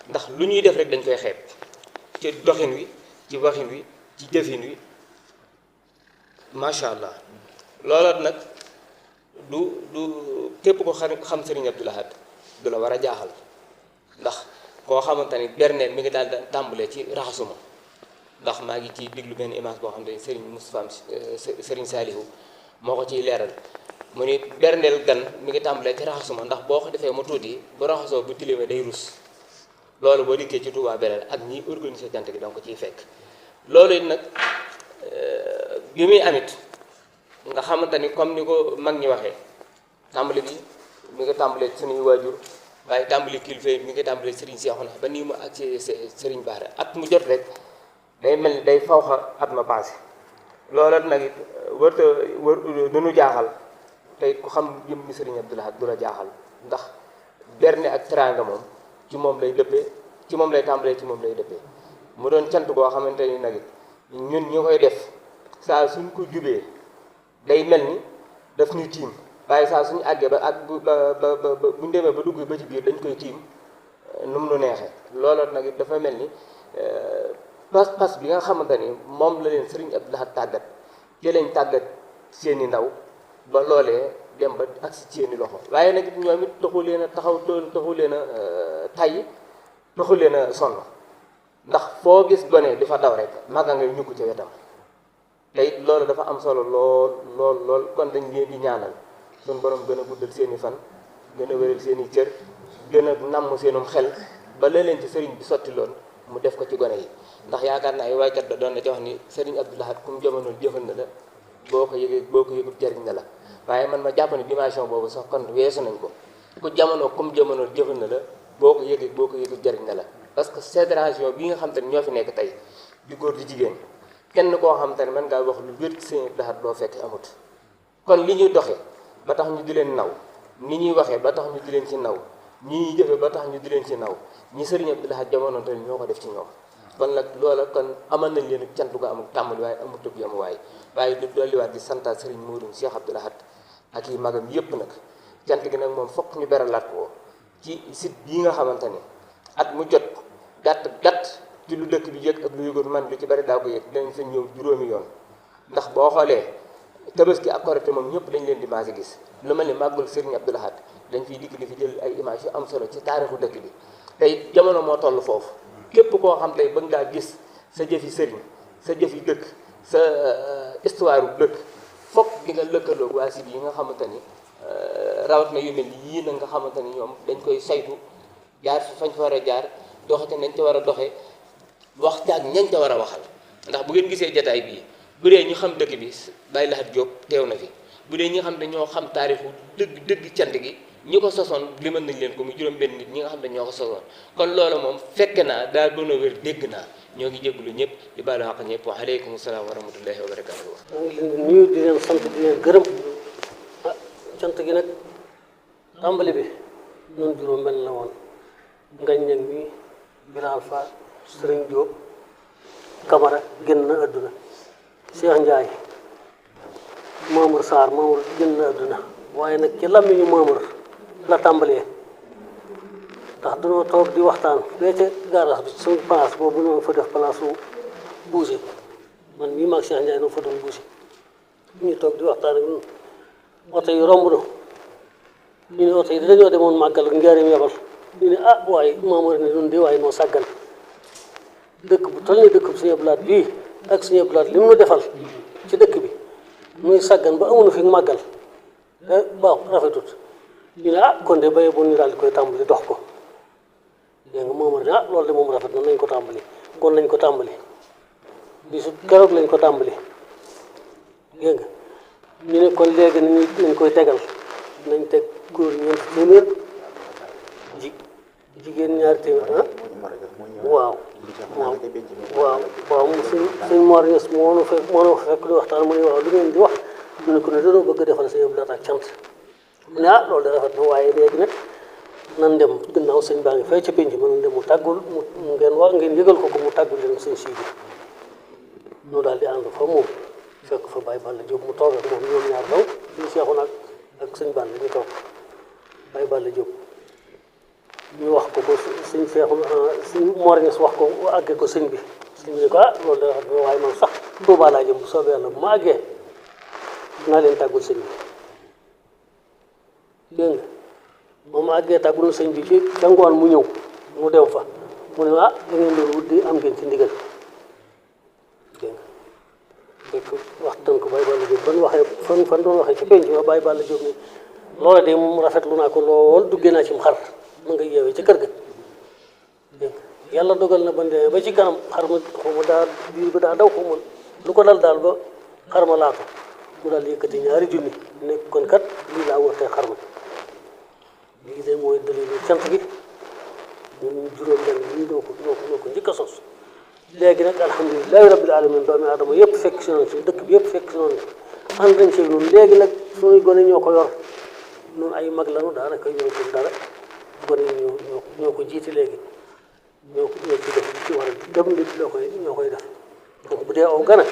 ndax lu ñuy def rek dañ koy xeeb ci doxin wi ci waxin wi ci jëfin wi macha allah loola nag du képp ko xam Serigne Abdoul Ahad du la war a jaaxal ndax koo xamante ni bernde mi ngi daal tàmbalee ci raxasuma ndax maa ngi ciy déglu benn image boo xam ne Serigne Moustapha Serigne Salihu moo ko ciy leeral mu ni berndeel gan mi ngi tàmbalee ci raxasuma ndax boo ko defee mu tuuti bu raxasoo bu tilimee day rus loolu boo dikkee ci Touba Belel ak ñi organiser jant gi donc ciy fekk loolu it nag bi muy amit nga xamante ni comme ni ko mag ñi waxee tàmbali bi mi ngi tàmbalee ci suñuy waajur waaye tàmbali kilifa yi mi ngi tàmbalee Serigne Cheikhouna ba nii mu ak ci Serigne Bara at mu jot rek day mel ni day fawxa at ma passé loola nag it wër du nu jaaxal tey ku xam jëm ni Serigne Abdoul Ahad du la jaaxal ndax berne ak teraanga moom ci moom lay dëppee ci moom lay tàmbalee ci moom lay dëppee mu doon cant goo xamante ni nag it ñun ñu koy def saa suñ ko jubee day mel ni daf ñuy tiim waaye saa suñu àggee ba ak buñ demee ba dugg ba ci biir dañ koy tiim nu mu nu neexee loola nag it dafa mel ni pas-pas bi nga xamante ni moom la leen Serigne Abdoul Ahad tàggat ci lañ tàggat seeni ndaw ba loolee dem ba agsi ci seeni loxo waaye nag it ñoom it taxu leen a taxaw taxu leen a tay taxu leen a sonn ndax foo gis gone di fa daw rek màgga ngay ñukk ci wetam te it loolu dafa am solo lool kon dañ leen di ñaanal suñu borom gën a guddal seeni fan gën a wéral seeni cër gën a namm seenum xel ba la leen ci sëriñ bi sotti loon mu def ko ci gone yi ndax yaakaar naa ay waaykat da doon na ci wax ni Serigne Abdoul Ahad kum jamono jëfal na la boo ko yëgul jariñ na la waaye man ma jàpp ne dimension boobu sax kon weesu nañ ko ku jamono kum jamono jëfal na la boo ko yëgul jariñ na la parce que fédération bi nga xam te ne ñoo fi nekk tey di góor di jigéen kenn koo xam te ne mën ngaa wax lu wér ci Serigne Abdoul Ahad loo fekk amut kon li ñuy doxee ba tax ñu di leen naw ni ñuy waxee ba tax ñu di leen ci naw ñi ñuy jëfe ba tax ñu di leen ci naw ñi Serigne Abdoul Ahad jamono te ñoo ko def ci ñoom kon nag loola kon amal nañ leen cant gu amul tàmbali waaye amul tëb yamu waaye du dolliwaat di santaat Serigne Modou Cheikh Abdoul Ahad ak yi magam yépp nag cant gi nag moom fokk ñu beralaat ko ci site bii nga xamante ni at mu jot gàtt ci lu dëkk bi yëg ak lu yëgoon man lu ci bari daa ko yëg dinañ fa ñëw juróomi yoon ndax boo xoolee Tabaski ak Korité moom ñëpp dañ leen di maase gis lu mel ni màggul Serigne Abdou Lahad dañ fiy dikk di fi jël ay image yu am solo ci taarixu dëkk bi tey jamono moo toll foofu képp koo xam tey bëgg ngaa gis sa jëfi sëriñ sa jëfi dëkk sa histoire bu dëkk fokk di nga lëkkaloo waa si yi nga xamante ni rawat na yu mel ni yii na nga xamante ni ñoom dañ koy saytu jaar fañ fa war a jaar doxe te nañ ca war a doxe wax jaag ñañ ca war a waxal ndax bu ngeen gisee jataay bii bu dee ñu xam dëkk bi Baye Lahad Diop teew na fi bu dee ñi nga xam ne ñoo xam taarixu dëgg cant gi ñi ko sosoon limal nañ leen ko mu juróom-benn nit ñi nga xam ne ñoo ko sosoon kon loolu moom fekk naa daa doon a wér dégg naa ñoo ngi jégalu ñëpp di baalu àq ñëpp wa aleykum salaam wa rahmatullahi wa barakaatu. maa ngi leen di nuyu di leen sant di leen gërëm cant gi nag tàmbali bi noonu juróom-benn la woon ngañ ñag mi Bilal Fall Serigne Diop Camara génn na àdduna Cheikh Ndiaye Mamour Sarr Mamour génn na àdduna waaye nag ci làmmiñu Mamour la tàmbalee ndax dañoo toog di waxtaan fee ca garage bi suñu place boobu noonu fa def place su bouger man mii maag Cheikh Ndiaye noonu fa doon bouger ñu toog di waxtaan ak ñun oto yi romb na ñu ne oto yi dañoo demoon màggal Njaaréem yabal ñu ne ah waaye Mamour ne ñun de waaye noo sàggan dëkk bu toll ni dëkk bu Sëñ Abdou Lahad bii ak Sëñ Abdou Lahad li mu defal ci dëkk bi muy sàggan ba amuñu fi màggal baax rafetut ñu ne ah kon de béye bu ñu daal di koy tàmbali dox ko dégg nga Mamour ne ah loolu de moom rafet na nañ ko tàmbali kon nañ ko tàmbali bisu keroog lañ ko tàmbali dégg nga ñu ne kon léegi nañ koy tegal nañ teg góor ñeent téeméer jigéen ñaari téeméer waaw waaw mu suñ Mor Niass moo nu fekk di waxtaan mu ne waaw lu ngeen di wax mu ne ko ne dañoo bëgg a defal Sëñ Abdou Lahad ak cant mu ne ah loolu de rafet na waaye léegi nag nan dem gannaaw sëñ baa ngi fay ca penc ma nan dem mu tàggul mu ngeen yëgal ko mu tàggul leen sëñ Sidi ñu daal di ànd fa moom fekk fa Baye Balla Diop mu toog ak moom ñoom ñaar daw ñu seexu nag ak sëñ Balla ñu toog Baye Balla Diop ñu wax ko sëñ seexu sëñ Mor Niass wax ko àggee ko sëñ bi sëñ bi ne ko ah loolu de rafet na waaye man sax Tuubaa laa jëm bu soobee yàlla bu ma àggee naa leen tàggul sëñ bi dégg nga moom àggee tàggul sëñ bi ci ca ngoon mu ñëw mu dem fa mu ne ah da ngeen doon wut di am ngeen ci ndigal dégg nga fekk wax tënk Baye Balla Diop ban waxee fan doon waxee ci penc ma Baye Balla Diop ni loola de moom rafetlu naa ko lool duggee naa ci mu xar ma nga yeewee ca kër ga dégg nga yàlla dogal na ba ndee ba ci kanam xar ma xaw ma daa biir ba daa daw ko man lu ko dal daal ba xar ma laatu mu daal yëkkati ñaari junni nekk kon kat lii laa wërtee xar ma lii de mooy dalilu cant gi ñun juróom-benn ñii ñoo ko njëkk a sos léegi nag alhamdulilahi rabbil alamin doomi aadama yëpp fekk si noonu si dëkk bi yëpp fekk si noonu ànd nañ si noonu léegi nag suñuy gone ñoo ko yor noonu ay mag lanu daanaka ñoo ko dara gone yi ñoo ko jiite léegi ñoo ci def ci war a dem nit ñoo koy def donc bu dee aw gana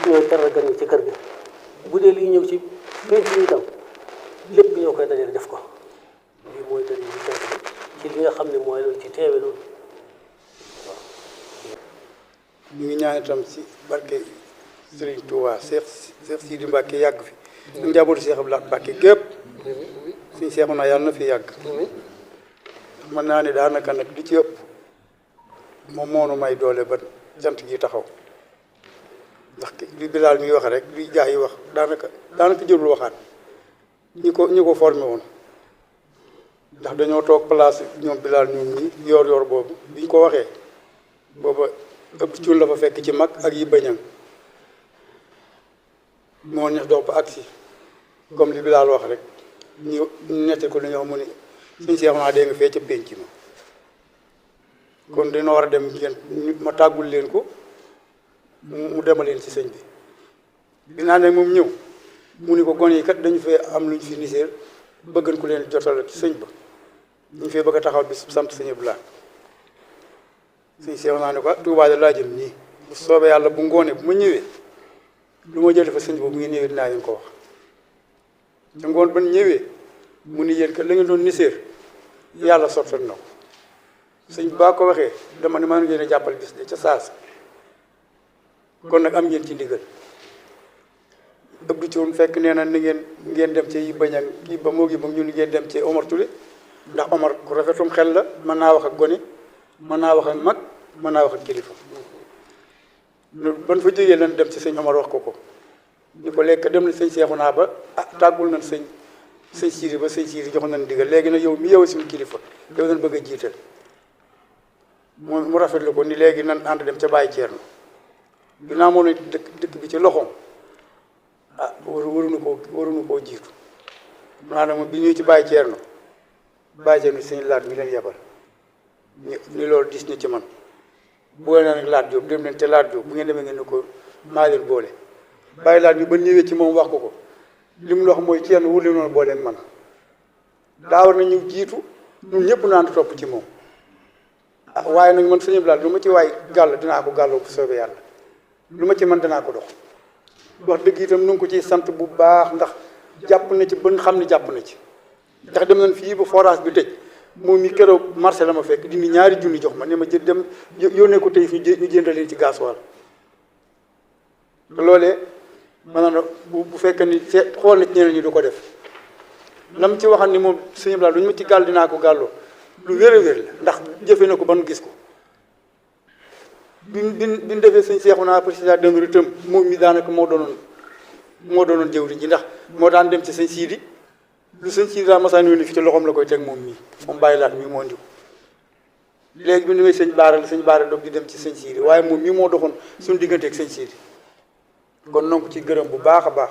ñooy teral gan yi ci kër gi bu dee liy ñëw ci penc yi itam lépp ñoo koy dajale def ko lii mooy dali yi cant bi ci li nga xam ne mooy loolu ci teewe loolu ñu ngi ñaan itam ci barke Serigne Touba Cheikh Sidi Mbacke yàgg fi ak njabootu Cheikh Abdou Lahad Mbacke gépp suñu seexu na yàlla na fi yàgg mën naa ne daanaka nag li ci ëpp moom moonu may doole ba cant gi taxaw ndax li Bilal mi wax rek li gaa yi wax daanaka jërul waxaat ñi ko formé woon ndax dañoo toog place ñoom Bilal ñoom ñi yor boobu biñ ko waxee booba ëpp cuun la fa fekk ci mag ak yi bañam moo neex dopp agsi comme li Bilal wax rek ñu nette ko li nga xam ne suñ seex naa dee nga fee ca pénc ma kon dañoo war a dem ngeen ma tàggul leen ko mu demaleen ci sëñ bi dinaa ne moom ñëw mu ni ko gone yi kat dañu fee am luñ fi niseer bëggan ko leen jotal ci sëñ ba ñu fee bëgg a taxaw bi sant sëñ Abdou Lahad suñ seex naa ne ko Tuubaa laa jëm nii bu soobee yàlla bu ngoonee bu ma ñëwee lu ma jël fa sëñ ba bu ngeen ñëwee dinaa leen ko wax ca ngoon ban ñëwee mu ni yéen kat la ngeen doon niseer yàlla sottal na ko sëñ baa ko waxee dama ne maa ngi leen a jàppal bis de ca saas kon nag am ngeen ci ndigal Abdou Thioune fekk nee na ni ngeen dem ci bañ ak kii ba moo gi ba ñun ngeen dem ci Omar Touré ndax Omar ku rafetum xel la mën naa wax ak gone mën naa wax ak mag mën naa wax ak kilifa ban fa jógee lan dem ci sëñ Omar wax ko ñu ko lekk dem na sëñ Seexuna ba tàggul nañ sëñ Siiri ba sëñ Siiri jox nañ digal léegi nag yow mi yow suñu kilifa yow nañ bëgg a jiital mu rafetlu ko ni léegi nan ànd dem ca Baye Thierno ginnaaw moo ne dëkk bi ci loxoom waruñu koo jiitu maanaam bi ñuy ci Baye Thierno sëñ laat mi leen yebal ni loolu dis na ci man boole naa nag laat Jóob dem leen te laat Jóob bu ngeen demee ngeen ne ko maa leen boole bàyyi laat bi ba ñëwee ci moom wax ko li mu wax mooy Thierno wul noonu boole man daa war na ñu jiitu ñun ñëpp naan topp ci moom waaye nag man sëñ laat lu ma ci waay gàll dinaa ko gàlloo bu soobee yàlla lu ma ci mën danaa ko dox wax dëgg itam nu ngi ko ciy sant bu baax ndax jàpp na ci ba xam ne jàpp na ci ndax dem nañ fii ba forage bi tëj moom mi keroog marché la ma fekk dindi ñaari junni jox ma ne ma jël dem yónnee ko tey fi ñu jëndaleen ci gasoil te loolee maanaam bu fekkee ni xool na ci ñeneen ñi du ko def lam ci waxal ni moom sëñ Bala lu ñu ma ci gàll dinaa ko gàlloo lu wér a wér la ndax jëfe na ko ba nu gis ko bi ñu defee sëñ Seexuna président d'honneur itam moom mi daanaka moo doonoon jëwriñ ji ndax moo daan dem ci sëñ Siidi lu sëñ Siidi daa masaan yónni fi ci loxoom la koy teg moom mii moom bàyyi laat mii moo indi ko léegi bi ñu may sëñ Baara doog di dem ci sëñ Siidi waaye moom mii moo doxoon suñu diggante ak sëñ Siidi kon noo ko ci gërëm bu baax a baax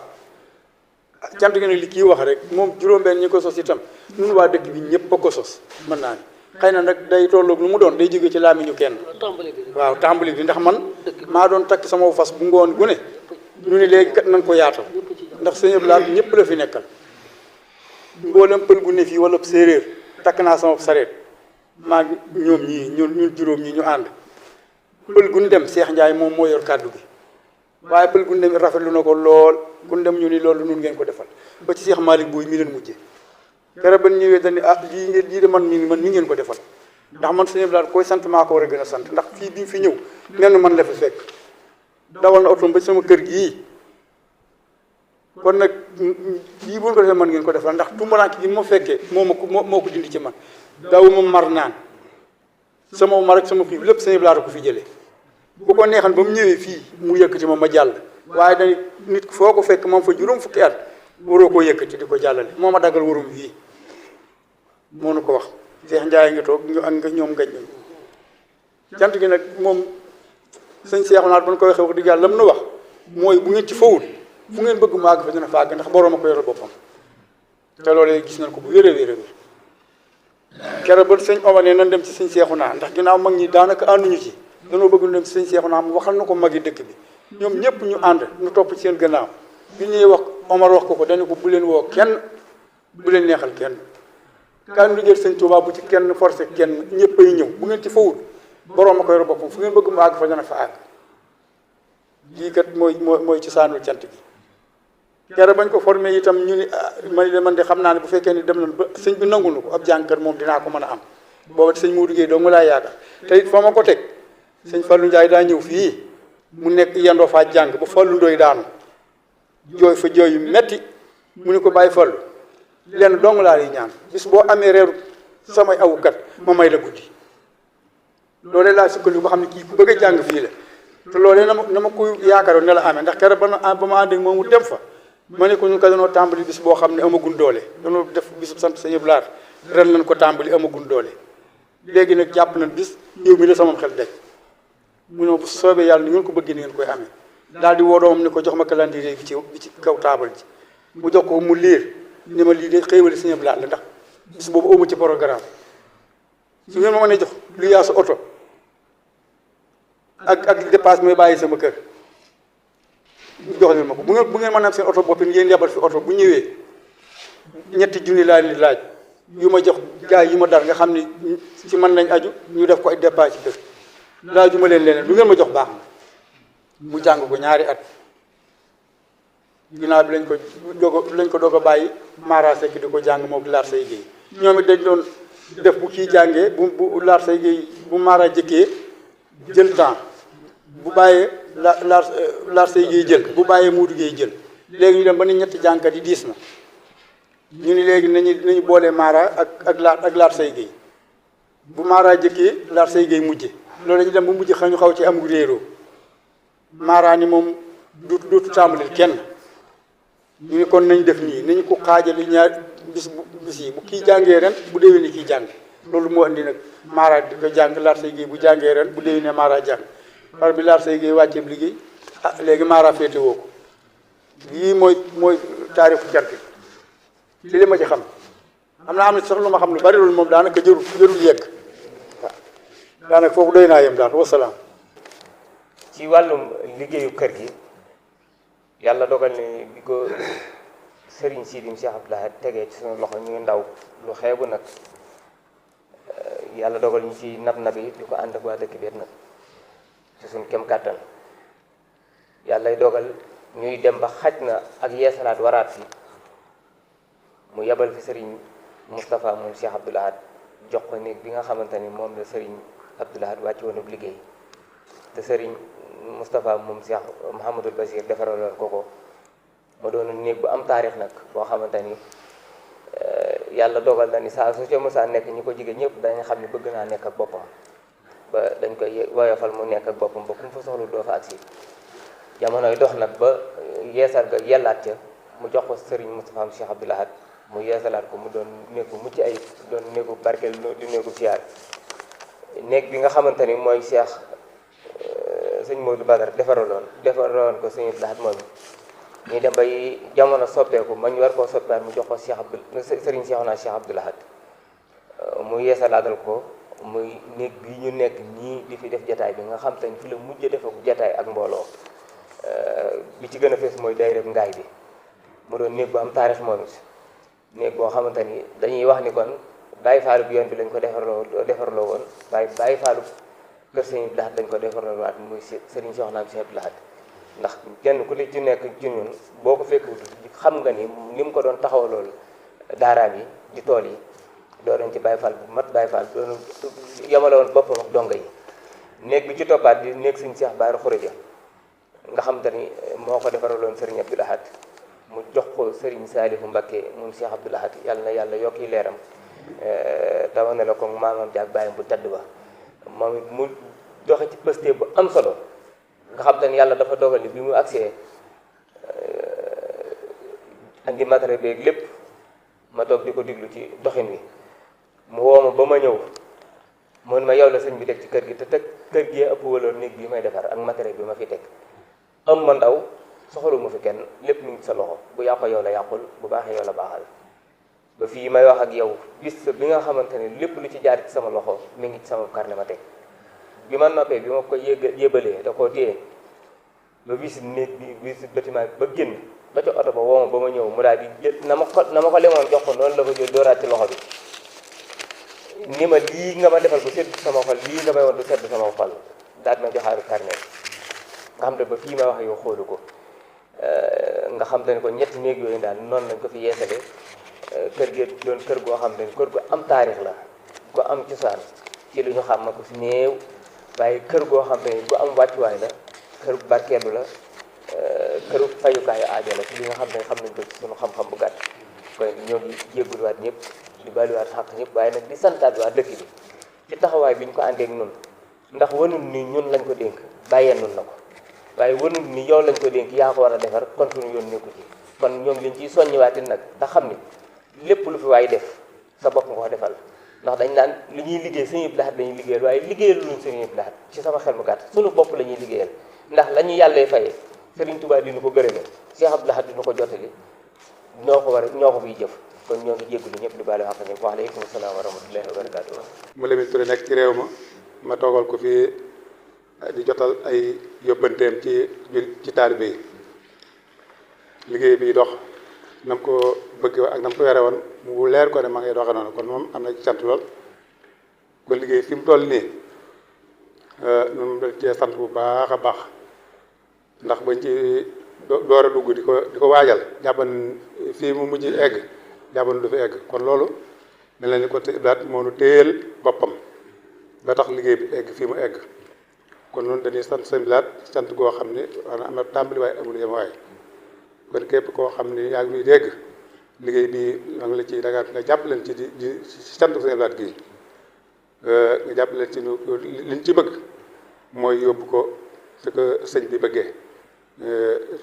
cant gi nag li kii wax rek moom juróom-benn ñi ko sos itam ñun waa dëkk bi ñëpp a ko sos mën naa ni xëy na nag day tolloog lu mu doon day jóge ci làmmiñu kenn waaw tàmbali bi ndax man maa doon takk sama fas bu ngoon gu ne ñu ne léegi kat nañ ko yaatal ndax sëñ Abdou ñëpp la fi nekkal mboolem pël gu ne fii wala séeréer takk naa sama sareet maa ngi ñoom ñii ñun juróom ñi ñu ànd pël gu ñu dem Cheikh Ndiaye moom moo yor kàddu gi waaye pël gu ñu dem rafetlu na ko lool gu ñu dem ñu ni loolu nun ngeen ko defal ba ci Cheikh Malick Boy mi leen mujjee keroog ba ñëwee dañ ne lii de man mi ngeen ko defal ndax man sëñ Abdou koy sant maa ko war a gën a sant ndax fii bi fi ñëw nenn man la fi fekk dawal na oto ba sama kër gii kon nag lii bu ñu ko defee man ngeen ko defal ndax tumuraanke gi ma fekkee moo ko dindi ci man daw ma mar naan sama mar ak sama xiif lépp sëñ Abdou ko fi jëlee bu ko neexan ba mu ñëwee fii mu yëkkati ma jàll waaye dañ nit foo ko fekk moom fa juróom fukki at waroo koo yëkkati di ko jàllale moo ma daggal warum fii moo nu ko wax Cheikh Ndiaye nga toog ñu ak nga ñoom ngañ cant gi nag moom sëñ Seexuna ba ñu koy waxee wax dëgg yàlla lam nu wax mooy bu ngeen ci fawul fu ngeen bëgg mu àgg fa dina fa àgg ndax boroom a ko yoral boppam te loolee gis nañ ko bu wér a wér a wér keroog ba sëñ Omar ne nan dem ci sëñ Seexuna ndax ginnaaw mag ñi daanaka ànduñu ci danoo bëgg nu dem ci sëñ Seexuna mu waxal na ko magi dëkk bi ñoom ñëpp ñu ànd ñu topp ci seen gannaaw bi ñuy wax Omar wax ko dañu ko bu leen woo kenn bu leen neexal kenn kaan lu jël sëñ Tuubaa bu ci kenn forcé kenn ñëpp ay ñëw bu ngeen ci fawul boroom a ko yor boppam fu ngeen bëgg mu àgg fa dana fa àgg lii kat mooy ci saanul cant gi kere bañ ko formé itam ñu ni man de xam naa ne bu fekkee ni dem nañ ba sëñ bi nangu na ko ab jàngkat moom dinaa ko mën a am booba sëñ Modou Guèye doo mu laa yaakaar te it fa ma ko teg sëñ Fallou Ndiaye daa ñëw fii mu nekk yendoo faa jàng ba Fallou Ndoye daanu jooy fa jooy yu metti mu ne ko bàyyi Fallou lenn dong laa lay ñaan bis boo amee reeru samay awukat ma may la guddi loolee laa sukkandiku ba xam ne kii ku bëgg a jàng fii la te loolee na ma ko yaakaaroon ne la amee ndax keroog ba ma ànd ak moom mu dem fa ma ne ko ñu ko danoo tàmbali bis boo xam ne amagul doole danoo def bisu sant sa yëpp laat ren lañ ko tàmbali amagul doole léegi nag jàpp nañ bis yow mi la sama xel daj mu ne bu soobee yàlla ni ngeen ko bëggee ni ngeen koy amee daal di woo doomam ne ko jox ma calendrier bi ci kaw taabal ji mu jox ko mu liir ni ma lii de xéewali sa yëpp laat la ndax bis boobu amu ci programme su ngeen ma mën a jox lu yaa sa oto ak dépasse may bàyyi sama kër jox leen ma ko bu ngeen mën a am seen oto bopp ngeen yebal fi oto bu ñëwee ñetti junni laa ni laaj yu ma jox gaay yi ma dar nga xam ne ci man lañ aju ñu def ko ay dépasse ci kër laaju ma leen leneen lu ngeen ma jox baax na mu jàng ko ñaari at ginnaaw bi lañ ko doog a bàyyi Mara Seck di ko jàng moom laar say géey ñoom it dañ doon def bu kii jàngee bu laar say géey bu Mara jëkkee jël temps bu bàyyee laar say géey jël bu bàyyee Muudu Géey jël léegi ñu dem ba ni ñetti jàngkat yi diis na ñu ni léegi nañu boole Mara ak laat say géey bu Mara jëkkee laat say géey mujje loolu dañu dem ba mujj ñu xaw ci am réeroo Mara ni moom dootu tàmbalil kenn ñu ni kon nañ def nii nañu ko xaajale ñaar bis yi bu kii jàngee ren bu déwénee kii jàng loolu moo andi nag Mara di ko jàng laat say géey bu jàngee ren bu déwénee Mara jàng par bi laat say géey wàcceeb liggéey léegi Mara féete woo ko lii mooy taarixu cant ci li ma ci xam am na sax lu ma xam lu bari loolu moom daanaka jërul yegg waaw daanaka foofu doy naa yem daal wasalaam. ci wàllum liggéeyu kër gi yàlla dogal ne bi ko Serigne Sidim Cheikh Abdou Lahad tegee ci suñu loxo ñu ngi ndaw lu xeebu nag yàlla dogal ñu ci nabi di ko ànd ak waa dëkk bi nag ci suñu kem kàttan yàlla dogal ñuy dem ba xaj na ak yeesalaat waraat fi mu yebal fi Serigne Moustapha moom Cheikh Abdou Lahad jox ko néeg bi nga xamante ni moom la Serigne Abdou Lahad wàcc woon ab liggéey te Serigne Moustapha moom Cheikh Mouhamadul Basir defaraloon ko mu doon néeg bu am taarix nag boo xamante ni yàlla dogal na ni saa su ca mësaa nekk ñi ko jigéen ñëpp dañ xam ne bëgg naa nekk ak boppam ba dañ koy woyofal mu nekk ak boppam ba ku mu fa soxlu doo fa agsi jamonoy dox nag ba yeesal ga yellaat ca mu jox ko Serigne Moustapha am Cheikh Abdou Lahad mu yeesalaat ko mu doon néeg bu mucc ayib doon néegu barkeel di néegu siyaar néeg bi nga xamante ni mooy Cheikh sëñ Modou Badar defaraloon ko sëñ Abdou Lahad moom ñu dem bay jamono soppeeku ma ñu war koo soppeeku mu jox ko Serigne Cheikh Abdou Lahad mu yeesalaatal ko muy néeg bi ñu nekk nii di fi def jataay bi nga xam te ni fi la mujj defa jataay ak mbooloo bi ci gën a fees mooy daayira ngaay bi mu doon néeg bu am taarix moom it néeg boo xamante ni dañuy wax ni kon bàyyi faalu bi yoon bi lañ ko defarloo woon waaye bàyyi faalu kër sëñ Abdou Lahad dañ ko defarloo waat muy Serigne Cheikh Abdou Lahad ndax kenn ku li ci nekk ci ñun boo ko fekkut xam nga ni mu ko doon taxaw loolu daaraam yi di tool yi doo dañ ci bàyyi faal bu mat bàyyi faal doon yemale woon boppam ak donga yi néeg bi ci toppaat di néeg sëñ Cheikh Bara Khourédia nga xam te ni moo ko defaraloon Serigne Abdou Lahad mu jox ko Serigne Saliou Mbacké moom Cheikh Abdou Lahad yàlla na yàlla yokki leeram tawa ne la ko maamam jaag bàyyam bu tedd ba moom it mu doxe ci pëste bu am solo nga xam te ni yàlla dafa dogal ni bi mu agsee andi matériel beeg lépp ma toog di ko diglu ci doxin wi mu woo ma ba ma ñëw mun ma yow la sëñ bi teg ci kër gi te kër gi ëpp waloon néeg bi may defar ak matériel bi ma fi teg am ma ndaw soxalu ma fi kenn lépp mu ngi sa loxo bu yàqo yow la yàqul bu baaxee yow la baaxal ba fii may wax ak yow bis bi nga xamante ne lépp lu ci jaar ci sama loxo mi ngi ci sama carnet ma teg bi ma noppee bi ma ko yébalee da koo téye ba visite néeg bi visite bâtiment bi ba génn ba ca oto ba woo ma ba ma ñëw mu daal di jël na ma ko lemoon jox ko noonu la ko jël dooraat ci loxo bi ni ma lii nga ma defal bu sedd sama xol lii nga may woon du sedd sama xol daal ma joxaaru carnet nga xam te ba fii may wax yow xoolu ko nga xam te ne ko ñetti néeg yooyu daal noonu lañ ko fi yeesale kër gi doon kër goo xam ne kër gu am taarix la gu am cosaan ci lu ñu xam ma ko fi néew waaye kër goo xam ne gu am wàccuwaay la kër gu barkeelu la këru fayukaayu aajo la ci li nga xam ne xam nañ ko ci sunu xam-xam bu gàtt kon ñoo ngi jégguluwaat ñëpp di baliwaat xaq ñëpp waaye nag di santaat waa dëkk bi ci taxawaay bi ñu ko àndeek nun ndax wanul ni ñun lañ ko dénk bàyyee nun la ko waaye wanul ni yow lañ ko dénk yaa ko war a defar kon suñu yoon nekku ci kon ñoom liñ ciy soññiwaati nag te xam ni lépp lu fi waay def sa bopp nga ko defal ndax dañ naan li ñuy liggéey Sëñ Abdou Lahad lañuy liggéeyal waaye liggéeyal luñ Sëñ Abdou Lahad ci sama xel mu gàtt suñu bopp la ñuy liggéeyal ndax la ñu yàllee fayee Serigne Touba dina ko gërëme Cheikh Abdou Lahad dina ko jottali ñoo ko fiy jëf kon ñoo ngi jéggulu ñëpp di baale wax ñëpp waaleykum salaam wa rahmatullahi wa barakatuh mu Lamine Touré nekk ci réew ma toogal ko fii di jotal ay yóbbanteem ci taalibe yi liggéey bi dox nam ko bëgg ak nam ko yore woon mu leer ko ne ma ngay doxe noonu kon moom am na ci sant lool kon liggéey fi mu toll nii ñun dañ cee sant bu baax a baax ndax bañ ci door a dugg di ko waajal jàppan fii mu mujj egg jàppan du fi egg kon loolu mel na ni ko Iblaat moo nu téyel boppam ba tax liggéey bi egg fii mu egg kon noonu dañuy sant sëñ Iblaat sant goo xam ne am na tàmbali waaye amul yem waaye kon képp koo xam ne yaa ngi nuy dégg liggéey bi ma ngi la ci daga nga jàpp leen ci di sant Sëñ Abdou Lahad gi nga jàpp leen ci liñ ci bëgg mooy yóbbu ko su ko sëñ bi bëggee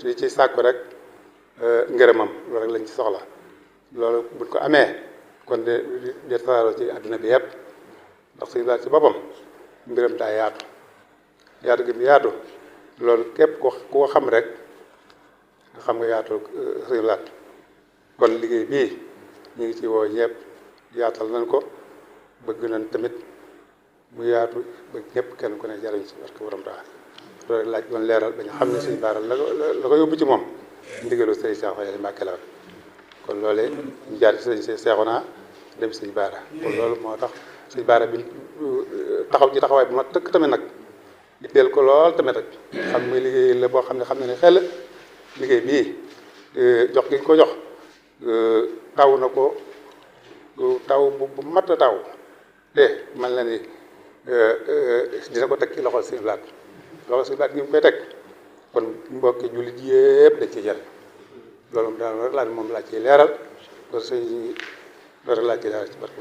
li ci sàkku rek ngërëmam loolu rek lañ ci soxla loolu buñ ko amee kon de tasaaroo ci àdduna bi yëpp ndax Sëñ Abdou Lahad ci boppam mbiram daa yaatu gi mu yaatu loolu képp ku ko xam rek nga xam nga yaatu Sëñ Abdou Lahad kon liggéey bii ñu ngi ci woo ñëpp yaatal nañ ko bëgg nañ tamit mu yaatu ba ñëpp kenn ku ne jariñ ci parce que borom daa loolu rek laaj doon leeral ba ñu xam ne Sëñ Bara la ko yóbbu ci moom ndigalu Sëñ Cheikh Faye Mbàkke la kon loolee ñu jaar ci Sëñ Cheikhouna dem Sëñ Bara kon loolu moo tax Sëñ Bara bi taxaw ci taxawaay bu ma tëkk tamit nag itteel ko lool tamit rek xam muy liggéey la boo xam ne xam ne xel liggéey bii jox gi ko jox taw na ko taw bu mat a taw te man la ni dina ko teg ci loxol Sëñ Abdou Lahad Sëñ Abdou Lahad gi mu koy teg kon mbokki jullit yëpp dañ ci jar loolu daal rek laa moom laa ciy leeral kon loolu rek laa ciy leeral ci barke